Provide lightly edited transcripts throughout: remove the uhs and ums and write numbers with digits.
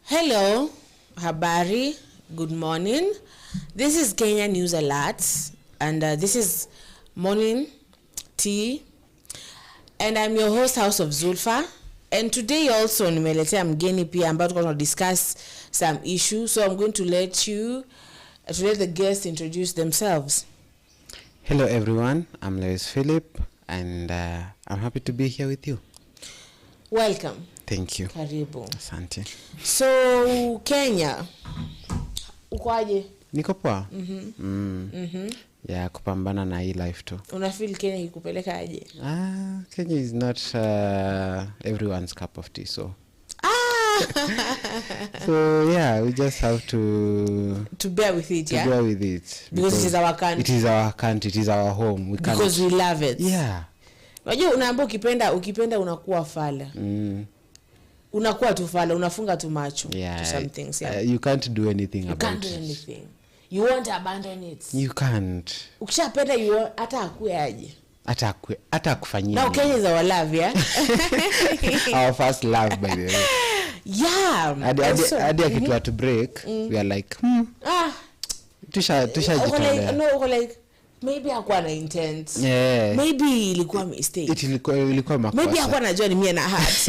Hello, habari, good morning. This is Kenya News Alerts, and this is Morning Tea, and I'm your host, House of Zulfa. And today also nimeletea mgeni pia ambao tuko going to discuss some issues, so I'm going to let the guests introduce themselves. Hello everyone, I'm Lewis Philip, and I'm happy to be here with you. Welcome. Thank you. Karibu. Asante. So Kenya, ukoaje? Niko poa. Yeah, kupambana na hii life too. Una feel Kenya ikupeleka aje? Kenya is not everyone's cup of tea, so. So yeah, we just have to bear with it, to bear with it because it is our country. It is our country, it is our home. We can't, because we love it. Yeah. Unajua unaambia ukipenda unakuwa fala. Unakuwa tu fala, unafunga tu macho to some things. Yeah. You can't do anything about it. You can't do anything. You won't abandon it. You can't. Ukishapenda hata akue aje. Hata kufanyia. Now Kenya is our love, yeah. Our first love, by the way. Yeah. Hadi akitua to break, we are like, tusha like maybe hakuwa na intent. Yeah. Maybe ilikuwa mistake. Ilikuwa makosa. Maybe hakuwa najua ni mie na heart.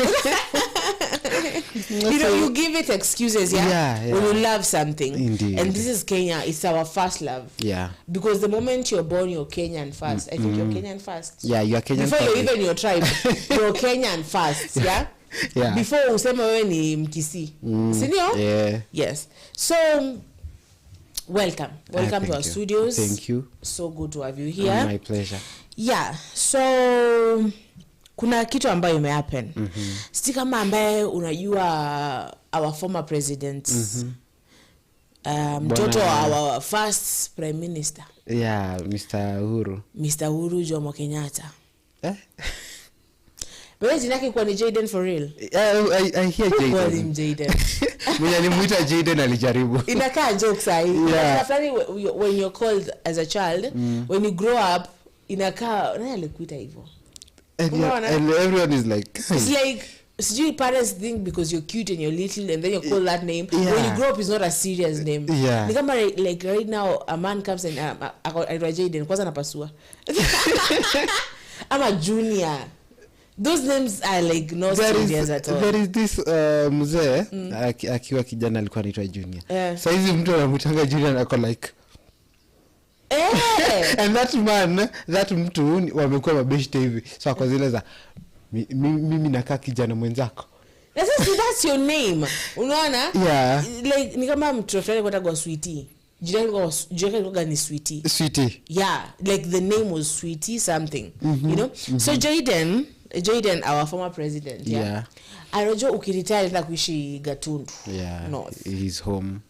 You know, you give it excuses, yeah? When you love something. Indeed. And this is Kenya, it's our first love. Yeah. Because the moment you're born, you're Kenyan first. I think you're Kenyan first. Yeah, you're Kenyan before first. Before you're even your tribe, you're Kenyan first, yeah? Yeah. Before useme wewe ni Mkisi. Sindio? Yeah. Yes. So, welcome to our studios. Thank you. So good to have you here. My pleasure. Yeah. So kuna kitu ambayo imehappen. Si kama ambaye unajua our former president. Mtoto our first prime minister. Yeah, Mr. Uhuru. Mr. Uhuru Jomo Kenyatta. But jina yake kwa ni Jaden for real? I hear Jaden. Call him Jaden. Mwenye nimuita Jaden alijaribu. Inakaa joke sahi. Yeah. When you're called as a child, when you grow up, inakaa nani alikuita hivyo? And everyone is like, it's like, sijui parents think because you're cute and you're little and then you call that name. When you grow up, it's not a serious name. Yeah. Ni kama like right now, a man comes and aitwa Jaden, kwanza napasua. I'm a junior. Those names are like no serious at all. There is this mzee akiwa kijana alikuwa anaitwa Junior. So hizi mtu anamtanga Junior na ako like and that mtu wamekuwa mabeshte hivi. So kwa zile za mimi nakaa kijana mwenzako. That's your name. Unaona? Yeah. Like ni kama mtu fulani kwa Sweetie. Jina lako ni Sweetie. Sweetie. Yeah, like the name was Sweetie something. You know? So Jaden, our former president, yeah. Anajua ukiretire na kuishi Gatundu. Yeah. North. His home.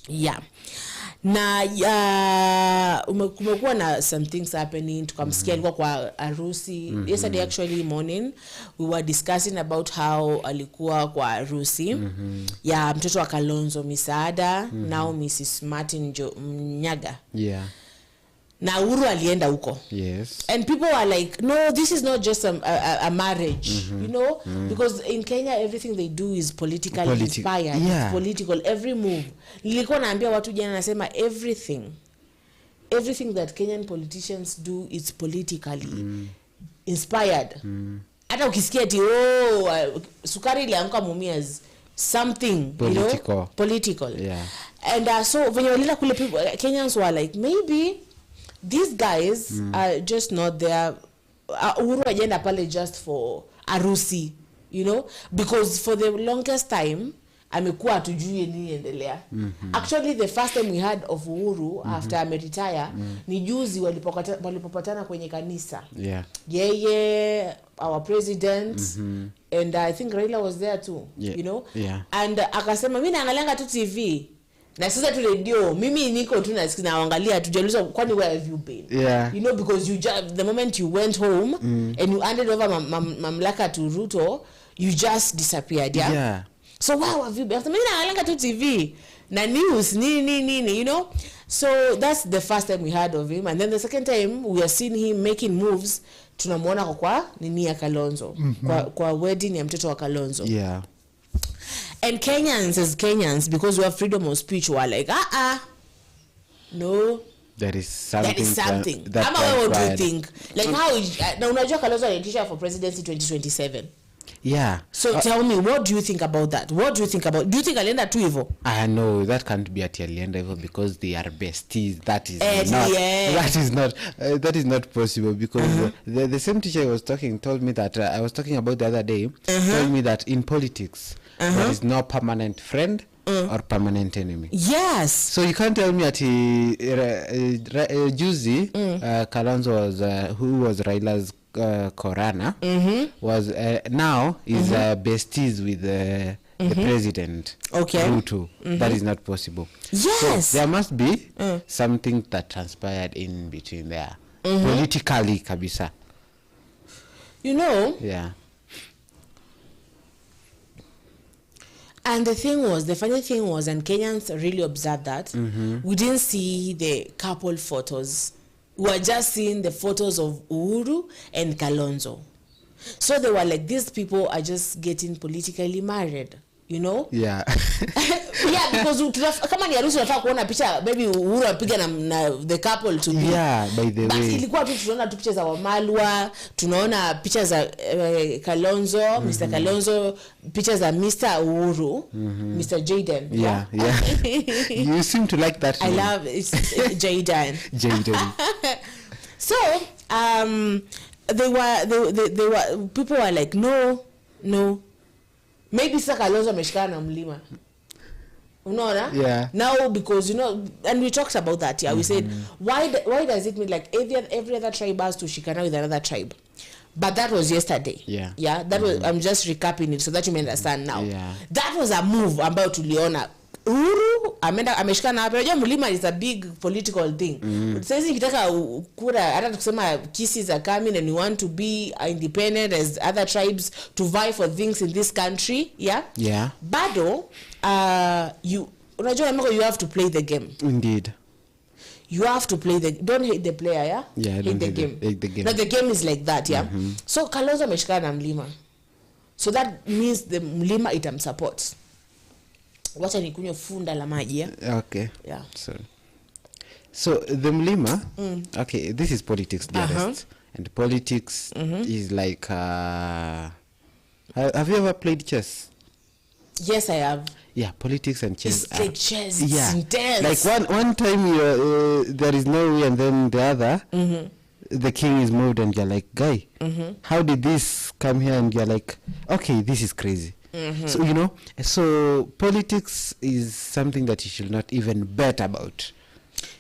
Yeah. Na kumekuwa na some things happening, tukamsikia alikuwa kwa harusi. Yesterday actually morning we were discussing about how alikuwa kwa harusi ya mtoto wa Kalonzo Misaada, now Mrs. Martin Nyaga. Yeah. Na Uhuru alienda huko. Yes. And people are like, no, this is not just a marriage, you know, because in Kenya everything they do is politically inspired. Yeah. It's political, every move. Nilikuwa naambia watu jana nasema everything that Kenyan politicians do is politically inspired. Hata ukisikia ati sukari ilianguka Mumias, something political. You know, political. Yeah. And so when you walila kule people, Kenyans were like, maybe these guys are just not there. Uhuru agenda pale just for arusi, you know, because for the longest time amekuwa atujui nini endelea. Actually the first time we heard of Uhuru after ameretire ni juzi walipopatana kwenye kanisa. Yeah. Yeah, our president and I think Raila was there too, you know. Yeah. And akasema mimi naangalianga tu TV. Na sasa tu radio mimi niko tu naangalia tujaluza kwani where have you been? Yeah. You know, because you just the moment you went home and you handed over mamlaka to Ruto, you just disappeared. Yeah. So where have you been? Mimi naangalia tu TV na news nini, you know. So that's the first time we heard of him, and then the second time we are seeing him making moves. Tunamuona kwa nini ya Kalonzo, kwa wedding ya mtoto wa Kalonzo. Yeah. And Kenyans, as Kenyans, because we have freedom of speech, were like, no. There is something. That is something. What do you think? Like how? Now, unajua Kalonzo anatisha for presidency 2027. Yeah. So tell me, what do you think about that? What do you think about? Do you think alienda tu hivyo? No, that can't be at alienda hivyo because they are besties. That is not. Yeah. That is not possible because the same teacher I was talking told me that I was talking about the other day. Told me that in politics there is no permanent friend or permanent enemy. Yes. So you can't tell me that Juzi Kalonzo was who was Raila's Korana was now is besties with the president. Okay. Ruto. That is not possible. Yes. So there must be something that transpired in between there. Politically, kabisa. You know. Yeah. And the funny thing was, and Kenyans really observed that, we didn't see the couple photos. We were just seeing the photos of Uhuru and Kalonzo. So they were like, these people are just getting politically married, you know? Yeah. Yeah, because kama ni harusi unataka kuona picha maybe Uhuru apiga na the couple to be. Yeah, by the way. Ilikuwa tu tunaona tu picha za Wamalwa, tunaona picha za Kalonzo, Mr. Kalonzo, picha za Mr. Uhuru, Mr. Jaden. Yeah. You seem to like that name. I love it's Jaden. Jaden. So, they were people were like no. Maybe sasa Kalonzo ameshikana na mlima. Unaona? Yeah. Now because and we talked about that. Yeah, we said why does it mean like every other tribe has to shikana with another tribe? But that was yesterday. Yeah. Yeah, that was I'm just recapping it so that you may understand now. Yeah. That was a move ambayo tuliona. Uhuru ameshikana hapa. Unajua mlima is a big political thing. Sasa nikitaka kura hata tukisema kisses are coming and you want to be independent as other tribes to vie for things in this country, yeah? Yeah. Bado unajua you have to play the game. Indeed. You have to play don't hate the player, yeah? Yeah, hate the game. No, the game is like that, yeah? So Kalonzo ameshikana na mlima. So that means the mlima itamsupport. Wacha nikunywe funda la maji, yeah? Okay. Yeah. So the mlima, okay, this is politics, dearest. And politics is like have you ever played chess? Yes, I have. Yeah, politics and chess. It's like chess. Yeah. It's intense. Like one time there is no way, and then the other, the king is moved, and you're like, guy, how did this come here? And you're like, okay, this is crazy. So so politics is something that you should not even bet about.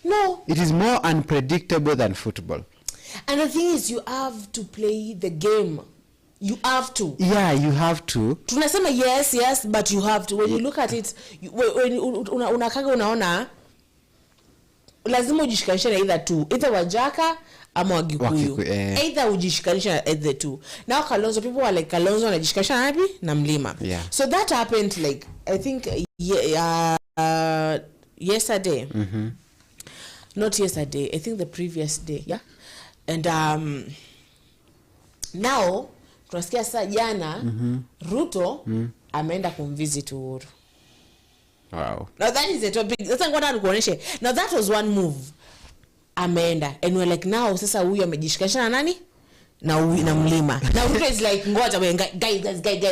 No. It is more unpredictable than football. And the thing is, you have to play the game. You have to. Yeah, you have to. Tunasema yes, but you have to. When you look at it, when unakaga unaona lazima ujishikanishe na either Wajaka ama Wagikuyu. Either ujishikanishe na either two. Now Kalonzo, people were like Kalonzo anajishikanisha na wapi? Na mlima. Yeah. So that happened like I think yesterday. Not yesterday, I think the previous day, yeah? And now tunasikia sasa jana Ruto ameenda kumvisit Uhuru. Wow. Now that is a topic. That's what I want to kuoneshe. Now that was one move. Ameenda. And we're like now sasa huyu amejishikanisha na nani? Na mlima. Now Ruto is like ngoja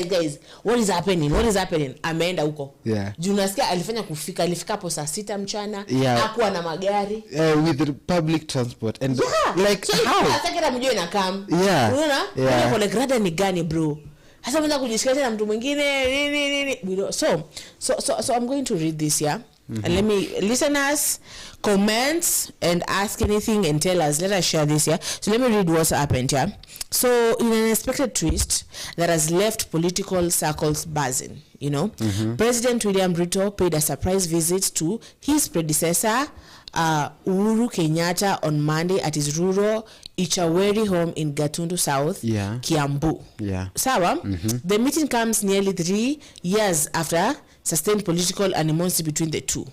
guys. What is happening? Ameenda huko. Yeah. Junasikia alifika hapo saa 6 mchana. Yeah. Hakuwa na magari. With the public transport and like so how? Atakera mjue na kam. Yeah. Unaona? Yeah. Kwa like rada ni gani bro? Hasa mwanza kujishikanisha na mtu mwingine nini. So I'm going to read this, yeah? And let me listeners comment and ask anything and tell us. Let us share this, yeah? So let me read what's happened, yeah? So in an unexpected twist that has left political circles buzzing, President William Ruto paid a surprise visit to his predecessor Uhuru Kenyatta on Monday at his rural Ichaweri home in Gatundu South, Kiambu. Yeah. Sawa? The meeting comes nearly 3 years after sustained political animosity between the two,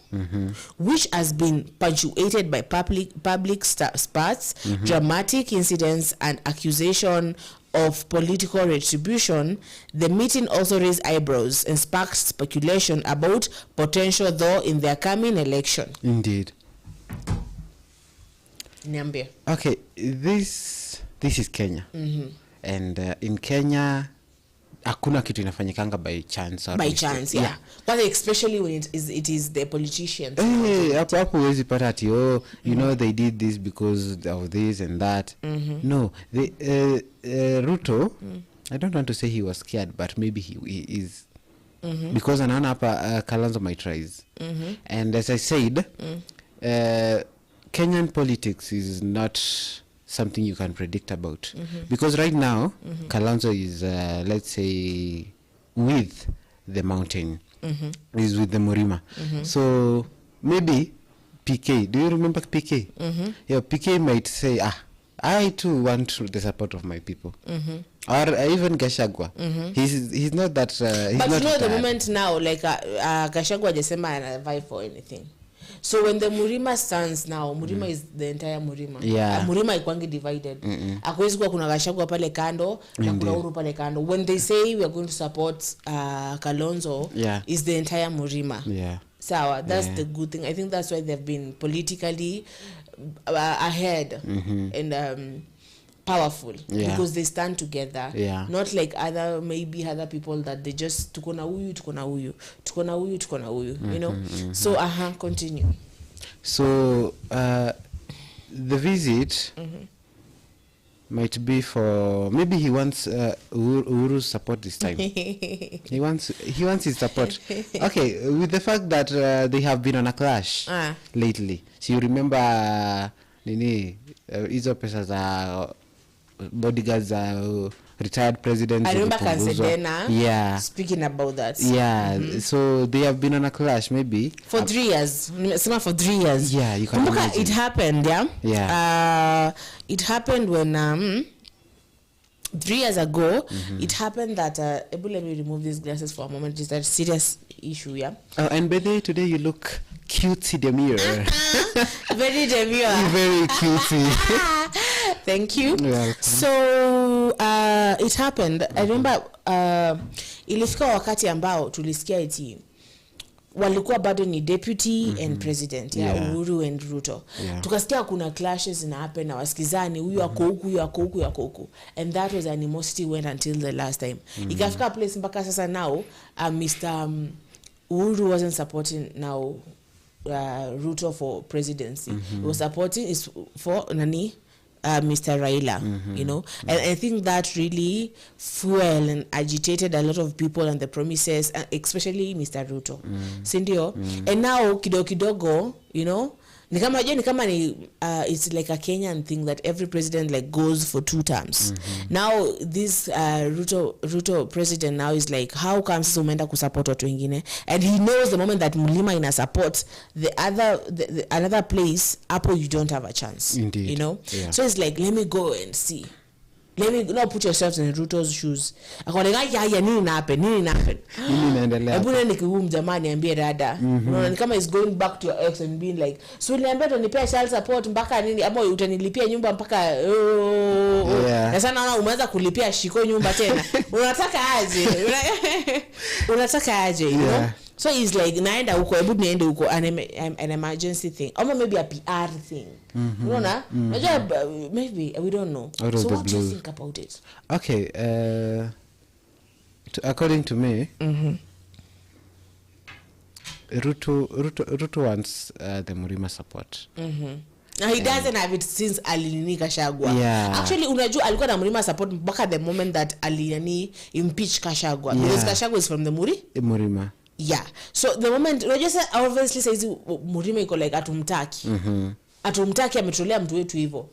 which has been punctuated by public spats, dramatic incidents, and accusation of political retribution, the meeting also raised eyebrows and sparked speculation about potential though in their coming election. Indeed. Niambie. Okay, this is Kenya. And in Kenya hakuna kitu inafanyikanga by chance or by chance, yeah. But especially when it is the politicians. Hapo huwezi pata ati you know they did this because of this and that. No, Ruto, I don't want to say he was scared, but maybe he is, because anaona hapa Kalonzo might rise. And as I said, Kenyan politics is not something you can predict about, because right now Kalonzo is let's say with the mountain, is with the Murima. So maybe PK, do you remember PK? Yeah, PK might say, I too want the support of my people. Or even Gachagua. He's not that he's but not you know the moment now, like Gachagua jasema ana vibe for anything. So when the Murima stands now, Murima is the entire Murima. Yeah. Murima ikwangi divided. Hakuwezi kuwa kuna Gachagua pale kando na kuna Uhuru pale kando. When they say we are going to support Kalonzo, is the entire Murima. Yeah. So that's the good thing. I think that's why they've been politically ahead and powerful, because they stand together, not like other people that they just tukona huyu, you know. So continue. So the visit might be for, maybe he wants Uhuru's support this time. he wants his support. Okay, with the fact that they have been on a clash lately. So you remember hizo pesa za bodyguards are retired presidents. I remember Kansedena speaking about that. So they have been on a clash maybe for 3 years. For 3 years. Yeah, you can imagine. It happened, it happened when 3 years ago. It happened that let me remove these glasses for a moment. It's a serious issue. And by the way, today you look cutesy demure. Very demure. Very cutesy. Thank you. So it happened. I remember ilifika wakati ambao tulisikia eti walikuwa bado ni deputy and president Uhuru and Ruto. Tukasikia kuna clashes zina happen na wasikizani, huyu ako huku, and that was animosity went until the last time. Ikafika place mpaka sasa now Mr. Uhuru wasn't supporting now Ruto for presidency. He was supporting is for Mr. Raila, you know, and I think that really fueled and agitated a lot of people and the promises, especially Mr. Ruto. Sindio? And now kidogo, you know, it's like a Kenyan thing that every president like goes for 2 terms. Now this Ruto president now is like, how comes umeenda kusupport watu wengine? And he knows the moment that Mlima ina support the another place, Apple, you don't have a chance. Indeed. You know? So it's like, let me go and see. Let me now put yourself in Ruto's shoes. Akaona nini na happen. Nini naendelea? Hebu nani kihumu jamani ambie dada. Unaona ni kama is going back to your ex and being like, so niambia utanipea child support mpaka nini, ama utanilipia nyumba mpaka na sana naona umeanza kulipia shiko nyumba tena. Unataka aje, you know? So it's like naenda huko, hebu niende huko, an emergency thing, or maybe a PR thing. Unaona? Maybe we don't know. So what do you think about it? Okay, according to me, Ruto wants the Murima support. Now he doesn't have it since Alinini Gachagua. Actually, unajua alikuwa na Murima support mpaka the moment that Alinini impeached Gachagua. Because Gachagua is from the Murima. So the moment obviously says Murima iko like atumtaki. Atumtaki ametolea mtu wetu hivyo.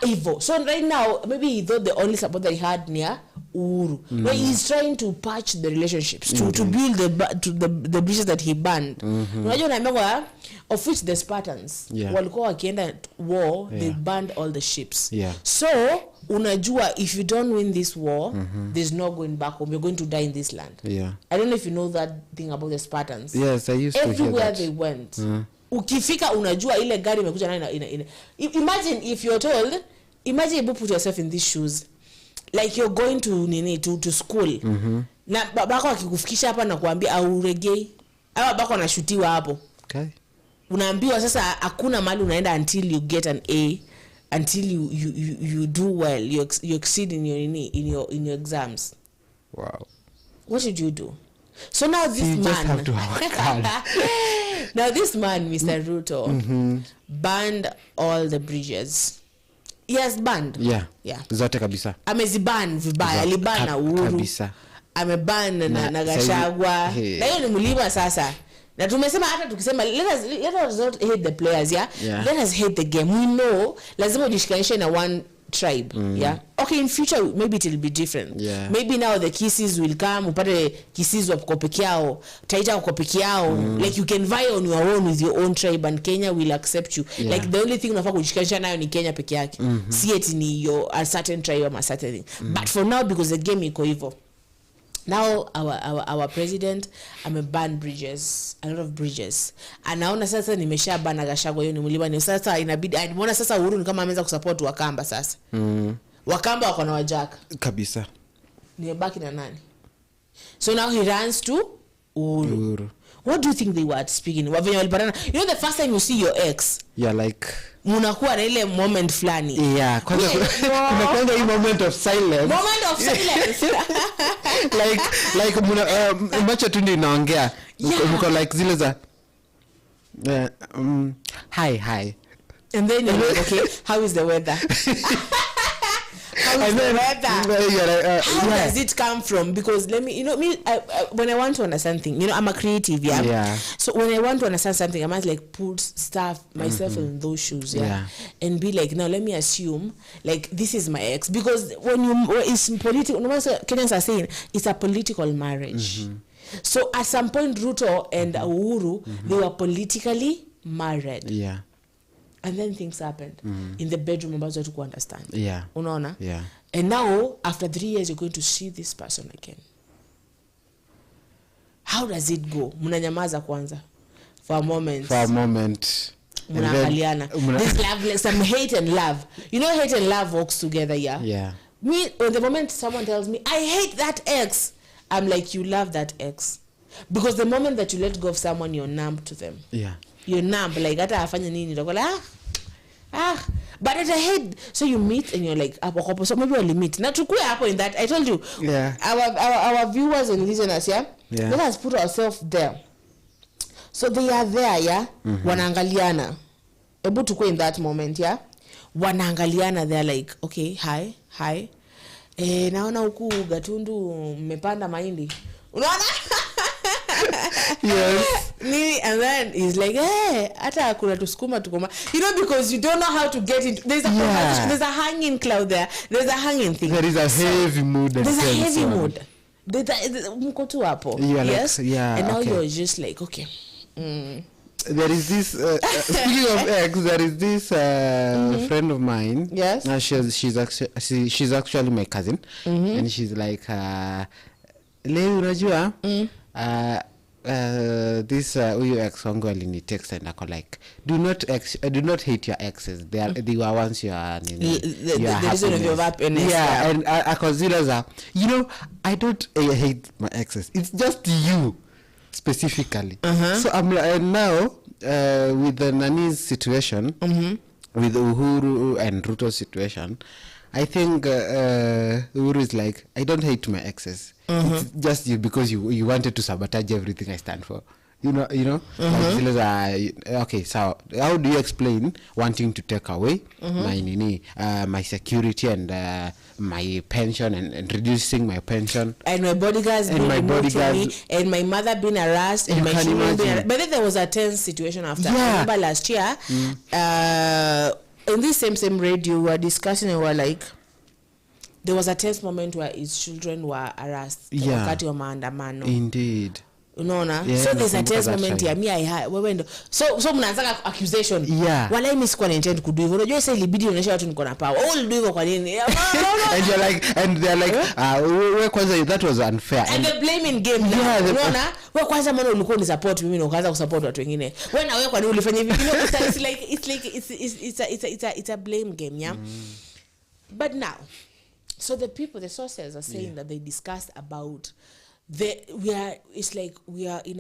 Hivyo. So right now maybe he thought the only support that he had near Uhuru. No, he's trying to patch the relationships to build the bridges that he burned. Unajua naambiwa of which the Spartans walikuwa wakienda war, they burned all the ships. So unajua if you don't win this war, there's no going back home. You're going to die in this land. I don't know if you know that thing about the Spartans. Yes, I used to hear that. Everywhere they went. Ukifika unajua ile gari imekuja na imagine if you're told, imagine you put yourself in these shoes. like you're going to school na babako akikufikisha hapa na kuambia auregei au babako anashutiwa hapo, okay, unaambiwa sasa hakuna mahali unaenda until you get an A, until you do well, you exceed in your exams. Wow. What should you do? So now this man just have to work hard. Now this man, Mr. Ruto, banned all the bridges. Yes, banned. Yeah. Zote kabisa. Ameziban vibaya, alibana Uhuru. Kabisa. Ameban na Gachagua. Na hiyo ni mlima sasa. Na tumesema hata tukisema let us not hate the players, yeah? Let us hate the game. We know lazima ujishikanishe na one tribe, yeah? Okay, in future maybe it will be different. Yeah. Maybe now the kisses will come, upate kisses wako peke yao, taita wako peke yao. Like you can vie on your own with your own tribe and Kenya will accept you. Yeah. Like the only thing unafaa kujishikanisha nayo ni Kenya peke yake. Si eti ni your a certain tribe or a certain thing. But for now, because the game iko hivyo, now our president ban bridges, a lot of bridges. Anaona sasa nimesha bana Gachagua, hiyo ni mlima, ni sasa inabidi anaona sasa Uhuru ni kama ameanza kusupport Wakamba sasa. Wakamba wako na wajaka kabisa, ni baki na nani? So now he runs to Uhuru. What do you think they were speaking? Wavenye walipatana, you know the first time you see your ex, yeah, like munakuwa na ile moment flani, yeah, kwanza kuna kwanza hii moment of silence like macho tu ndio inaongea, mko like zile za hi and then you're like, okay, how is the weather? How does it come from? Because let me, when I want to understand things, I'm a creative, yeah. So when I want to understand something, I must like put myself in those shoes, and be like, now let me assume like this is my ex, because it's political. Kenyans are saying it's a political marriage. So at some point, Ruto and Uhuru, they were politically married. Yeah. And then things happened in the bedroom ambazo tu understand. Yeah. Unaona? Yeah. And now after 3 years you're going to see this person again. How does it go? Mnanyamaza kwanza for a moment. Mnaangaliana. This love, like some hate and love. Hate and love works together, yeah? Yeah. Me, on the moment someone tells me, I hate that ex, I'm like, you love that ex. Because the moment that you let go of someone, you're numb to them. Yeah. You're numb, like hata afanya nini utakuwa like but at the head, so you meet and you're like hapo, so maybe we'll meet na tukue hapo in that. I told you, our viewers and listeners, let us put ourselves there. So they are there, wanaangaliana, able to go in that moment, wanaangaliana, they're like, okay, hi naona huku Gatundu mmepanda mahindi, unaona? Yes. And then he's like, hey, hata kuna tusukuma tukoma. Because you don't know how to get into. There's a hanging cloud there. There's a hanging thing. There is a heavy mood. There's a heavy mood. Mko tu hapo. Yes. Like, and now okay. you're just like, okay. There is this speaking of ex, there is this friend of mine. Yes. She's actually my cousin, and she's like, leo unajua this huyu ex wangu alini text and ako like, do not hate your exes, they were once your the reason of your happiness. And I consider that I don't hate my exes, it's just you specifically. So I'm and now with the Nani's situation, with Uhuru and Ruto's situation, I think Uhuru is like, I don't hate my exes. It's just you, because you wanted to sabotage everything I stand for. Like, okay, so how do you explain wanting to take away my security and my pension and reducing my pension, and my bodyguards being removed from me, and my mother being harassed, and my children being harassed. But then there was a tense situation after. I remember last year, in this same radio, we were discussing and we were like, there was a tense moment where his children were harassed wakati wa maandamano. Indeed. Unaona? So there's a tense moment here. So mnaanza accusation. Wala mimi sikuwa intend kudu hivyo. Unajua sasa ilibidi unaonyesha watu niko na power. Oh, ulidu hivyo kwa nini? And they're like, wewe kwanza, that was unfair. And the blaming game. Unaona? Wewe kwanza mbona ulikuwa ni support mimi na ukaanza kusupport watu wengine. Wewe na wewe kwa nini ulifanya hivi? It's a blame game, yeah. But now So the sources are saying that they discussed about we are in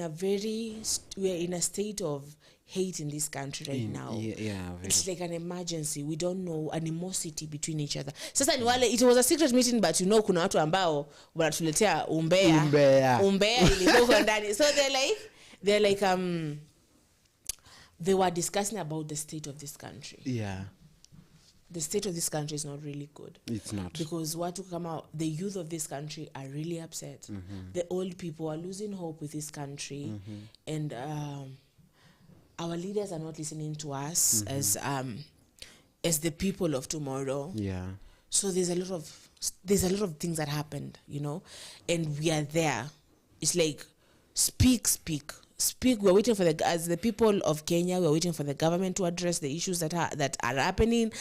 a state of hate in this country right now. It's like an emergency. We don't know, animosity between each other. Sasa ni wale, it was a secret meeting, but kuna watu ambao wanatuletea umbea ilikuwa ndani. So they're like they were discussing about the state of this country. The state of this country is not really good. It's not. Because the youth of this country are really upset. The old people are losing hope with this country. And our leaders are not listening to us as the people of tomorrow. So there's a lot of things that happened, and we are there. It's like, speak. We're waiting for as the people of Kenya, we're waiting for the government to address the issues that happened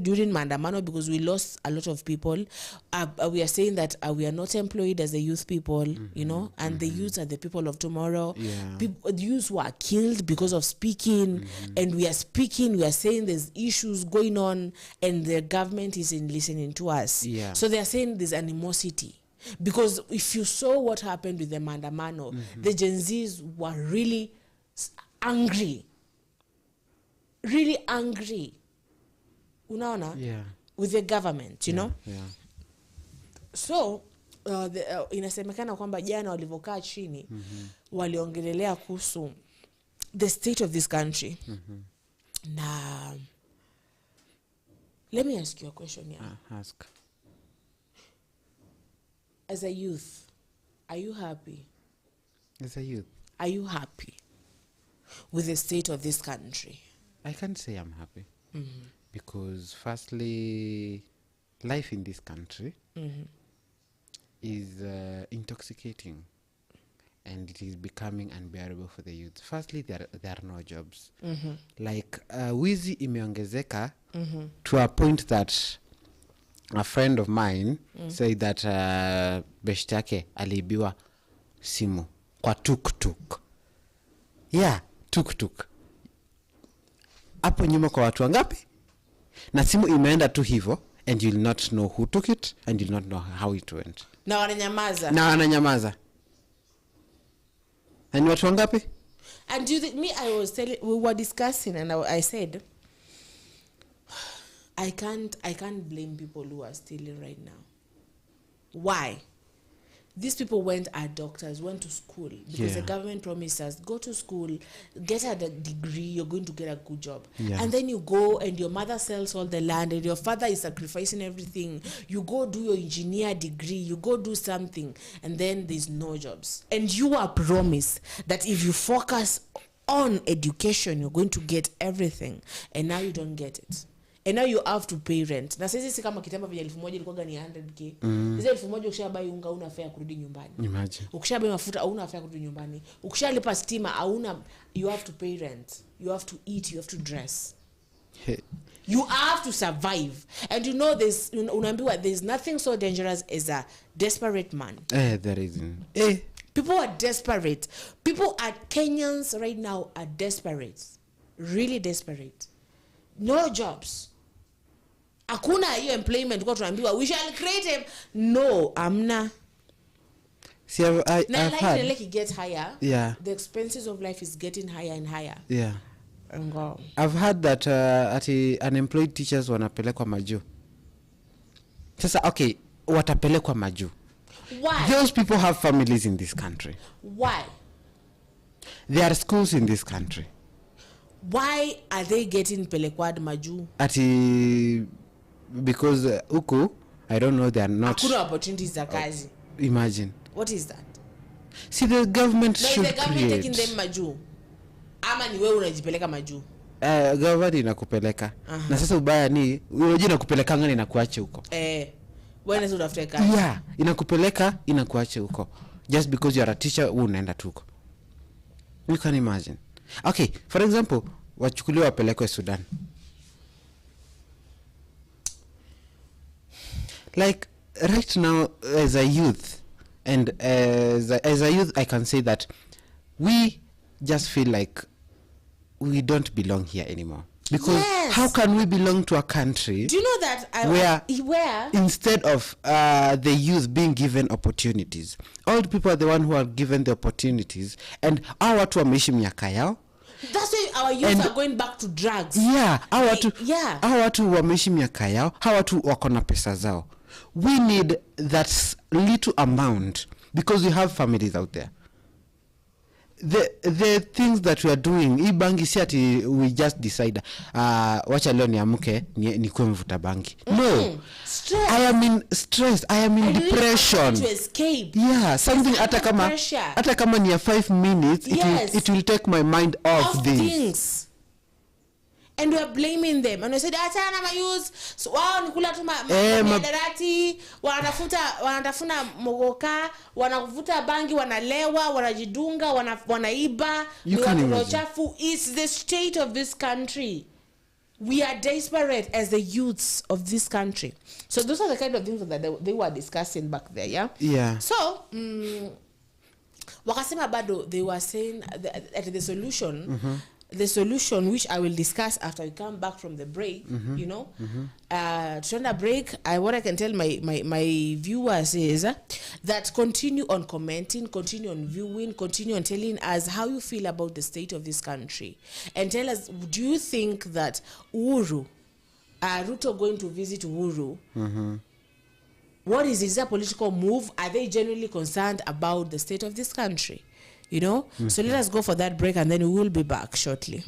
during Maandamano, because we lost a lot of people. We are saying that we are not employed as the youth people, and the youth are the people of tomorrow. The youth were killed because of speaking, and we are speaking. We are saying there's issues going on, and the government isn't listening to us. So they are saying there's animosity. Because if you saw what happened with the Maandamano, the Gen Zs were really angry. Really angry. Unaona? With the government, you know? So, inasemekana kwamba jana walivokaa chini, waliongelelea kuhusu the state of this country. Na, let me ask you a question here. Ask. As a youth, are you happy? As a youth? Are you happy with the state of this country? I can't say I'm happy. Because firstly, life in this country is intoxicating. And it is becoming unbearable for the youth. Firstly, there are no jobs. Like, wizi imeongezeka to a point that a friend of mine said that beshte yake aliibiwa simu kwa tuk-tuk. Tuk-tuk. Hapo nyuma kwa watu wangapi? Na simu imeenda tu hivyo, and you'll not know who took it, and you'll not know how it went. Na wananyamaza. Na ni watu wangapi? And we were discussing, and I said, I can't blame people who are stealing right now. Why? These people went to school, because the government promised us, go to school, get a degree, you're going to get a good job. And then you go and your mother sells all the land and your father is sacrificing everything. You go do your engineer degree, you go do something, and then there's no jobs. And you are promised that if you focus on education, you're going to get everything. And now you don't get it. And now you have to pay rent. Na sisi kama kitambo vya 1000 ilikuwa ni 100k. Hizo 1000 ukishabai unga una fare kurudi nyumbani. Imagine. Ukishabai mafuta hauna fare kurudi nyumbani. Ukishalipa stima hauna, you have to pay rent. You have to eat, you have to dress. You have to survive. And unaambiwa there's nothing so dangerous as a desperate man. There isn't. People are desperate. Kenyans right now are desperate. Really desperate. No jobs. Hakuna hiyo employment kwa tunaambiwa we shall create him. No, amna. See, I've had, like it gets higher. The expenses of life is getting higher and higher. I've heard that unemployed teachers wanapelekwa majuu. Sasa okay, watapelekwa majuu. Why? Those people have families in this country. Why? There are schools in this country. Why are they getting pelekwad maju? Because huku, I don't know, they are not. Hakuna opportunities za kazi. Imagine. What is that? See, the government should create. Is the government taking them maju? Ama ni wewe unajipeleka maju? Government inakupeleka. Na sasa ubaya ni, unajua inakupeleka ngani inakuache huko. Wewe unatafuta kazi. Inakupeleka inakuache huko. Just because you are a teacher, wewe unaenda tu huko. You can imagine. Okay, for example, wachukuliwa wapelekwe Sudan. Like right now as a youth, and as a youth I can say that we just feel like we don't belong here anymore. Because Yes. how can we belong to a country Do you know that where instead of the youth being given opportunities, old people are the one who are given the opportunities, and our watu wameishi miaka yao. That's why our youth are going back to drugs. Yeah, our watu wameishi miaka yao, hawa watu wako na pesa zao. We need that little amount because we have families out there. The things that we are doing, hii bangi si ati we just decide wacha leo niamke nikuwe mvuta bangi. No. Stress. I am in stress, I am in depression. To escape. Yeah, something hata kama ni 5 minutes, it will take my mind off things. And we are blaming them. And we said, achana mayus, so wao nikula tu madarati, wanatafuna mogoka, wanavuta bangi, wanalewa, wanajidunga, wanaiba, ni watu wachafu. It's the state of this country. We are desperate as the youths of this country. So those are the kind of things that they were discussing back there, yeah? Yeah. So, wakasema bado, they were saying that the solution, the solution, which I will discuss after we come back from the break, you know, during a break, what I can tell my viewers is that continue on commenting, continue on viewing, continue on telling us how you feel about the state of this country, and tell us, do you think that Uhuru, Ruto going to visit Uhuru, what is it? Is it a political move? Are they genuinely concerned about the state of this country? You know? So let us go for that break and then we will be back shortly.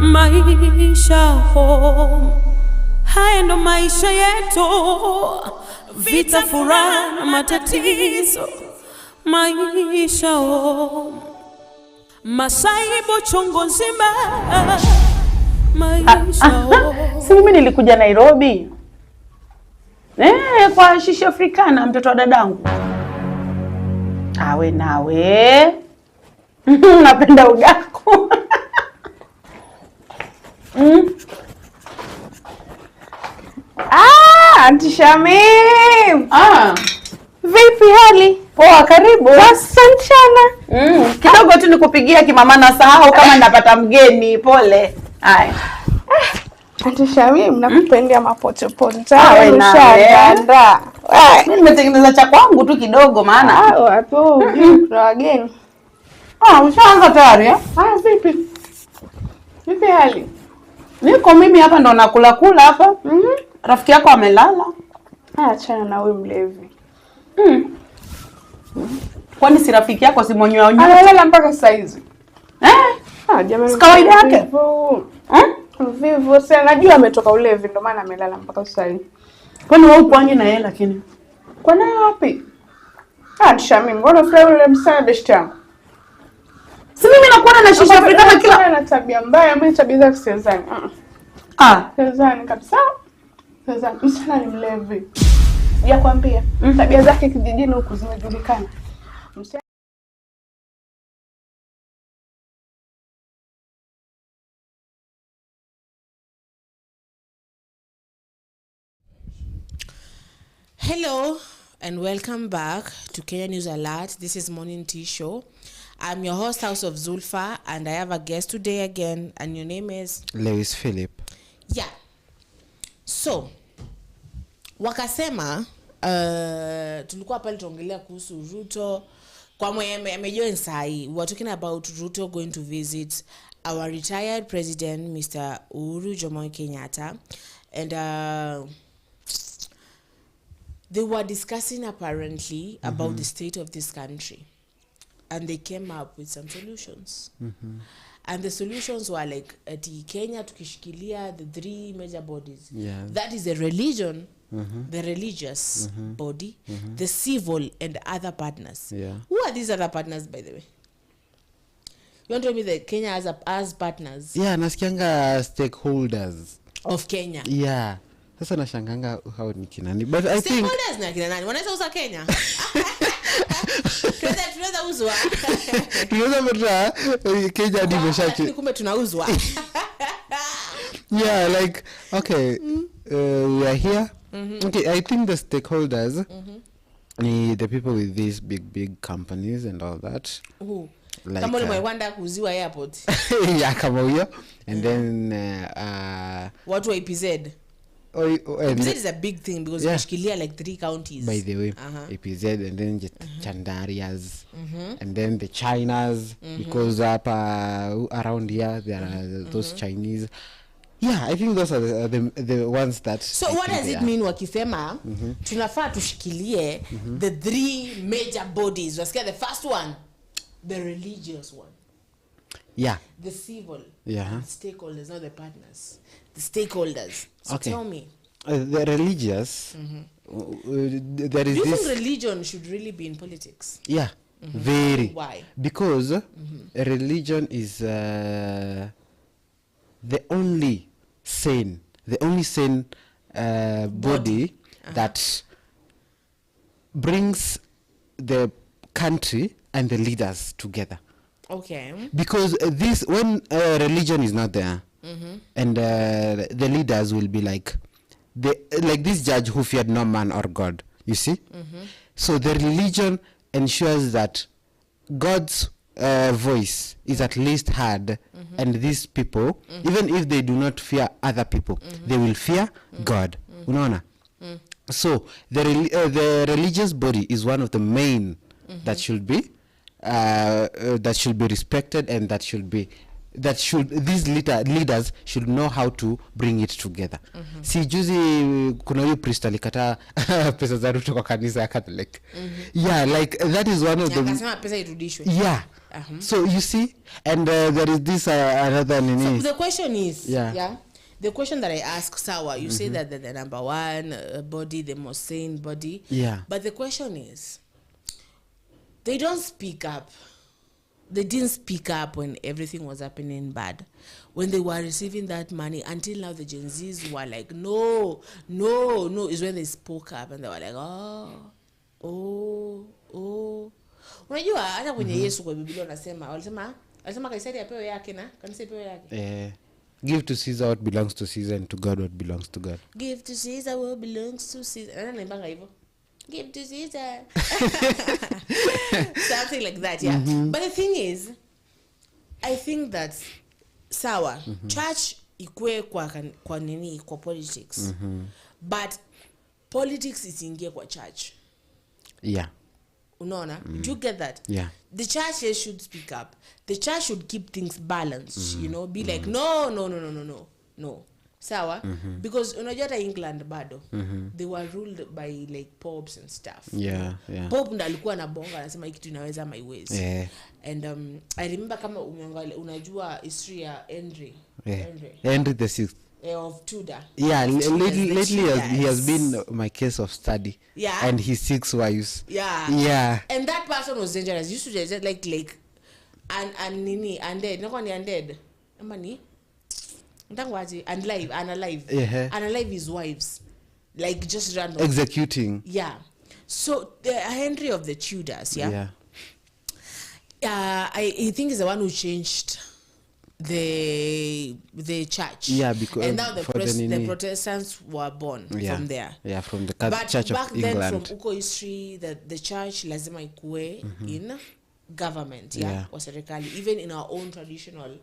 Maisha home, haya ndo maisha yetu, vita, furaha na matatizo. Maisha home, masaibu chungu nzima. Maisha home. Si mimi nilikuja Nairobi kwa shishi Afrikana, mtoto wa dadangu. Awe nawe napenda udaku. Auntie Shamim. Vipi hali? Poa, karibu. Asante sana. Kidogo tu nikupigia kimama na sahau kama napata mgeni, pole. Haya. Auntie Shamim, nakupendea mapochopocho. Awe nawe. Mimi nimetengeneza cha kwangu tu kidogo maana. Hapo ujui kuna wageni. Ushaanza tayari eh? Vipi? Vipi hali? Niko mimi hapa ndo nakula hapa. Rafiki yako amelala. Achana na wewe mlevi. Kwani si rafiki yako si mwenye wao? Analala mpaka saa hizi. Jamani. Kawaida yake. Vivo, sasa najua ametoka ulevi ndo maana amelala mpaka saa hizi. Kwani wewe upoangi na yeye lakini? Kwa nini wapi? Shamim, mbona fulani yule msana beshte yangu? Si mimi nakuona na shisha Afrika kila na tabia mbaya, mimi tabia za kisezani. Kisezani kabisa. Sasa msana ni mlevi. Ya kwambia, tabia zake kijijini huku zimejulikana. Hello and welcome back to Kenya News Alert. This is Morning Tea Show. I'm your host, House of Zulfa, and I have a guest today again, and your name is? Lewis Philip. Yeah. So, wakasema, tulikuwa pale tuongelea kuhusu Ruto. Kwa mwenye amejoin sahi, we were talking about Ruto going to visit our retired president, Mr. Uhuru Kenyatta. And they were discussing apparently about the state of this country. And they came up with some solutions. And the solutions were like, Kenya tukishikilia the three major bodies. Yeah. That is the religion, the religious body, the civil, and other partners. Yeah. Who are these other partners, by the way? You want to tell me that Kenya has partners? Yeah, nasikianga stakeholders. Of Kenya. Yeah. Sasa nashanganga how ni kinani. But I think stakeholders na kina nani? Wanaweza uza Kenya? Tunaweza uzwa. tunaweza mtra Kenya ndivyo shati. Kumbe tunauzwa. Yeah, like okay, we are here. Okay, I think the stakeholders the people with these big companies and all that. Who? Like Kama ule mwanda kuziwa airport. Yeah, kama huyo. And then watu wa EPZ. and EPZ is a big thing because yeah. Like 3 counties. By the way, EPZ and then Chandarias and then the Chinas because up around here there are those Chinese. Yeah, I think those are the ones that. So what does it mean wakisema tunafaa tushikilie the 3 major bodies? Wasikia the first one, the religious one. Yeah. The civil. Yeah. The stakeholders, not the partners. The stakeholders. So okay. Tell me. The religious. There is Do you this. think religion should really be in politics? Yeah. Very. Why? Because religion is the only sane body that brings the country and the leaders together. Okay. Because this when religion is not there and the leaders will be like this judge who feared no man or God, you see. So the religion ensures that God's voice is at least heard, and these people, even if they do not fear other people, they will fear God. Unaona? So the religious body is one of the main that should be respected, and these leaders should know how to bring it together. Si juzi kuna huyo priest alikata pesa za Ruto kwa kanisa ya Catholic. Yeah, like that is one of the akasema pesa irudishwe. Yeah. So you see, and there is this another nini. So the question is, yeah. The question that I ask, Sawa, you say that the number one body, the most sane body. Yeah. But the question is, they don't speak up. They didn't speak up when everything was happening bad. When they were receiving that money, until now the Gen Zs were like, no, is when they spoke up and they were like, oh. Unajua hata kwenye Yesu kwa Biblia walisema Kaisari apewe yake na kanisa apewe yake. Give to Caesar what belongs to Caesar, and to God what belongs to God. Give to Caesar what belongs to Caesar. Ana naimbanga hivyo. Give to Caesar. Something like that, yeah. But the thing is, I think that sawa, church ikue kwa nini kwa politics. But politics isiingie kwa church. Yeah. Unaona? Do you get that? Yeah. The church should speak up. The church should keep things balanced, you know, be like no. Sawa? Because unajua hata England bado they were ruled by like popes and stuff. Yeah. Pope ndo alikuwa na bonga anasema hiki tunaweza my ways. Yeah. And I remember kama unajua history ya Henry the 6th of Tudor. Yeah, lately he has been my case of study. Yeah. And his 6 wives. Yeah. And that person was dangerous. He used to just like and nini undead. No ni undead. Ama ni Ntangwaji unalive his wives, like just random executing. Yeah. So the Henry of the Tudors, I think is the one who changed the church. Yeah, because and now the for the Protestants were born from there. Yeah, from the But Church back of England. then, from uko history, the church lazima ikue in government, or serikali, even in our own traditional.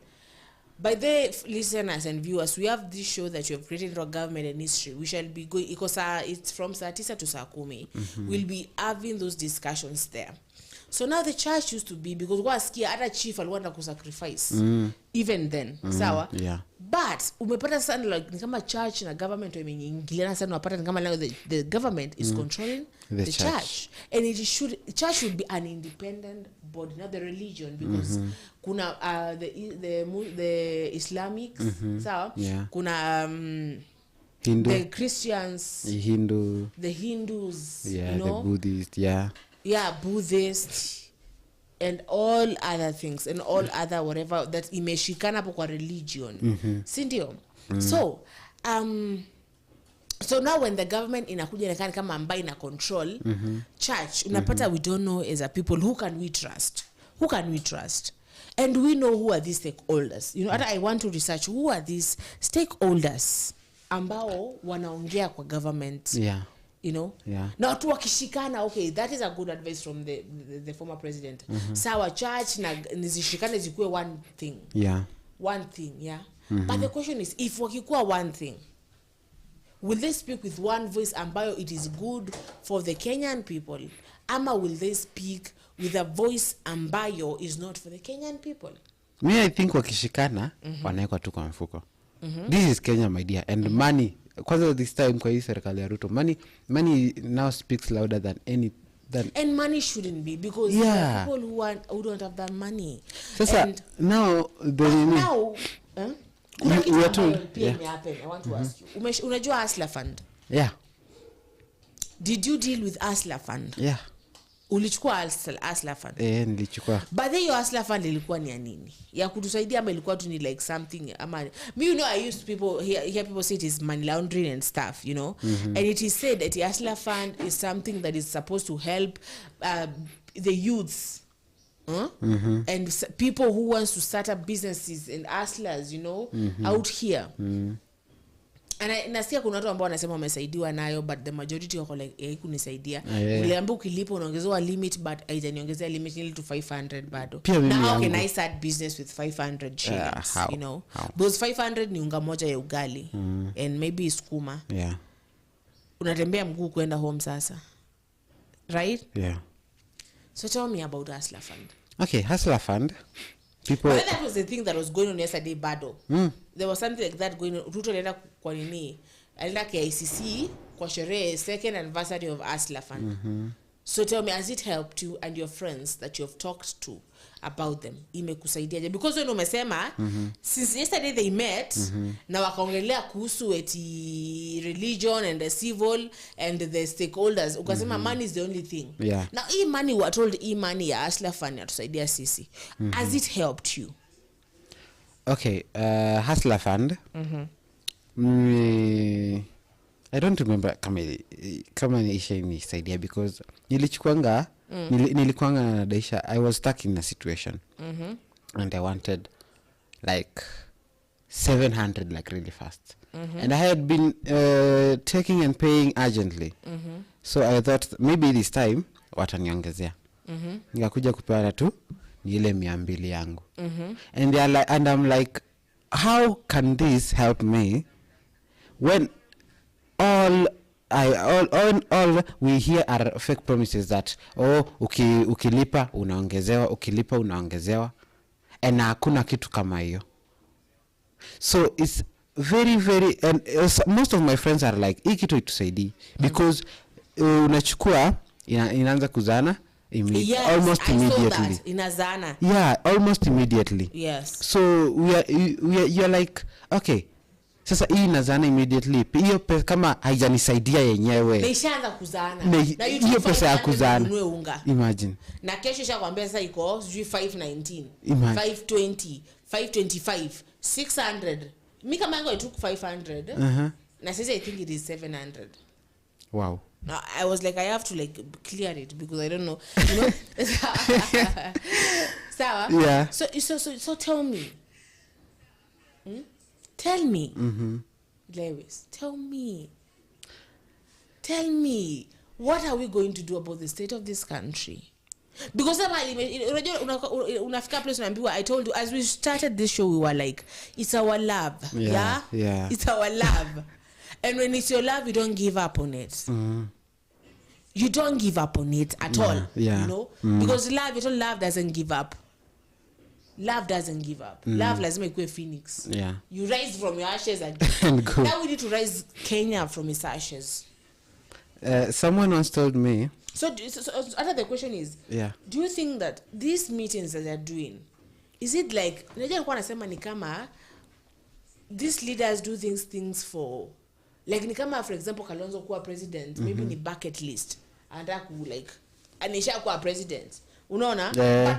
By the listeners and viewers, we have this show that you have created our government and history. We shall be going, because it's from saa 9 to saa 10. We'll be having those discussions there. So now the church used to be, because wasikia hata chief alikuwa anataka kusacrifice even then, sawa? Yeah. But umepata sana like ni kama church na government wameingiliana sana, unapata ni kama now the government is controlling the church. And church should be an independent body, not the religion, because kuna the Islamics, sawa? Kuna Hindu. the Christians, the Hindus, yeah, you know? the Buddhist, Buddhist and all other things and all other whatever that imeshikana hapo kwa religion, si ndio? So so now when the government inakuja inakaa kama ambaye ina control church, unapata we don't know as a people who can we trust, and we know who are these stakeholders, you know. I want to research who are these stakeholders ambao wanaongea kwa government, you know. Na watu wakishikana, okay, that is a good advice from the former president. Sawa, church na nizishikane zikuwe one thing, but the question is, if wakikuwa one thing, will they speak with one voice ambayo it is good for the Kenyan people, ama will they speak with a voice ambayo is not for the Kenyan people? Me, I think wakishikana wanaekwa tu kwa mfuko. This is Kenya, my dear, and money, kwanza this time kwa hii serikali ya Ruto, money now speaks louder than any and money shouldn't be, because there are people who don't have that money. Sasa and now we are told, I want to ask you, unajua Hustler Fund? Did you deal with Hustler Fund? Ulichukua Hustler Fund? Nilichukua. But then your Hustler Fund ilikuwa ni ya nini? Ya kutusaidia ama ilikuwa tu ni like something ama me, you know, I used to hear people say it is money laundering and stuff, you know. And it is said that the Hustler Fund is something that is supposed to help the youths, and people who wants to start up businesses and hustlers, you know, out here. And nasikia kuna watu ambao wanasema wamesaidiwa nayo, but the majority wako like kunisaidia. Uliambia ukilipa unaongezewa limit, but haijaniongezea limit nili to 500 bado. Now how can I start business with 500 shillings, you know? Because 500 ni unga moja ya ugali, and maybe sukuma. Unatembea mguu kwenda home sasa. Right? So tell me about Hustler Fund. Okay, Hustler Fund. People, but that was the thing that was going on yesterday, bado. There was something like that going on. Ruto alienda kwa nini? Alienda KICC kwa sherehe second anniversary of Hustler Fund. So tell me, has it helped you and your friends that you have talked to about them? Imekusaidia? Because when umesema, since yesterday they met, na wakaongelea kuhusu eti religion and the civil and the stakeholders, ukasema money is the only thing. Now, money, we are told money ya Hustler Fund yatusaidia sisi. Has it helped you? Okay, Hustler Fund. I don't remember kama nisaidia, because nilikuanga na Daisha. I was stuck in a situation, and I wanted like 700 like really fast, and I had been taking and paying urgently, so I thought maybe this time wataniongezea, nikakuja kupeana tu ni ile 200 yangu, and they are like, and I'm like, how can this help me when all we hear are fake promises that ukilipa unaongezewa, and hakuna kitu kama hiyo. So it's very very, and most of my friends are like, hii kitu itusaidii, because unachukua inaanza kuzana almost immediately. Inazana. Almost immediately. So you're like, okay, sasa hii inazana immediately. Hiyo pesa kama haijanisaidia yenyewe, nishaanza kuzana. Na hiyo pesa ya kuzana, imagine. Na kesho shakwambia sasa iko 519, 520, 525, 600. Mimi kama yangu took 500. Na sasa I think it is 700. Wow. Now, I was like, I have to like clear it because I don't know, you know. Sawa? So tell me, Tell me. Lewis, tell me, what are we going to do about the state of this country? Because unafika place unaambiwa, I told you as we started this show, we were like, it's our love. Yeah. It's our love. And when it's your love, you don't give up on it. You don't give up on it at all. Yeah. You know? Because love doesn't give up. Love doesn't give up. Love lazima ikuwe phoenix. Yeah. You rise from your ashes and go. Now we need to rise Kenya from its ashes. Someone once told me. So the question is, do you think that these meetings that they're doing, is it like, unajua nilikuwa nasema ni kama these leaders do things for, like ni kama for example Kalonzo kuwa president, maybe ni bucket list, and like anisha kuwa president. Unaona?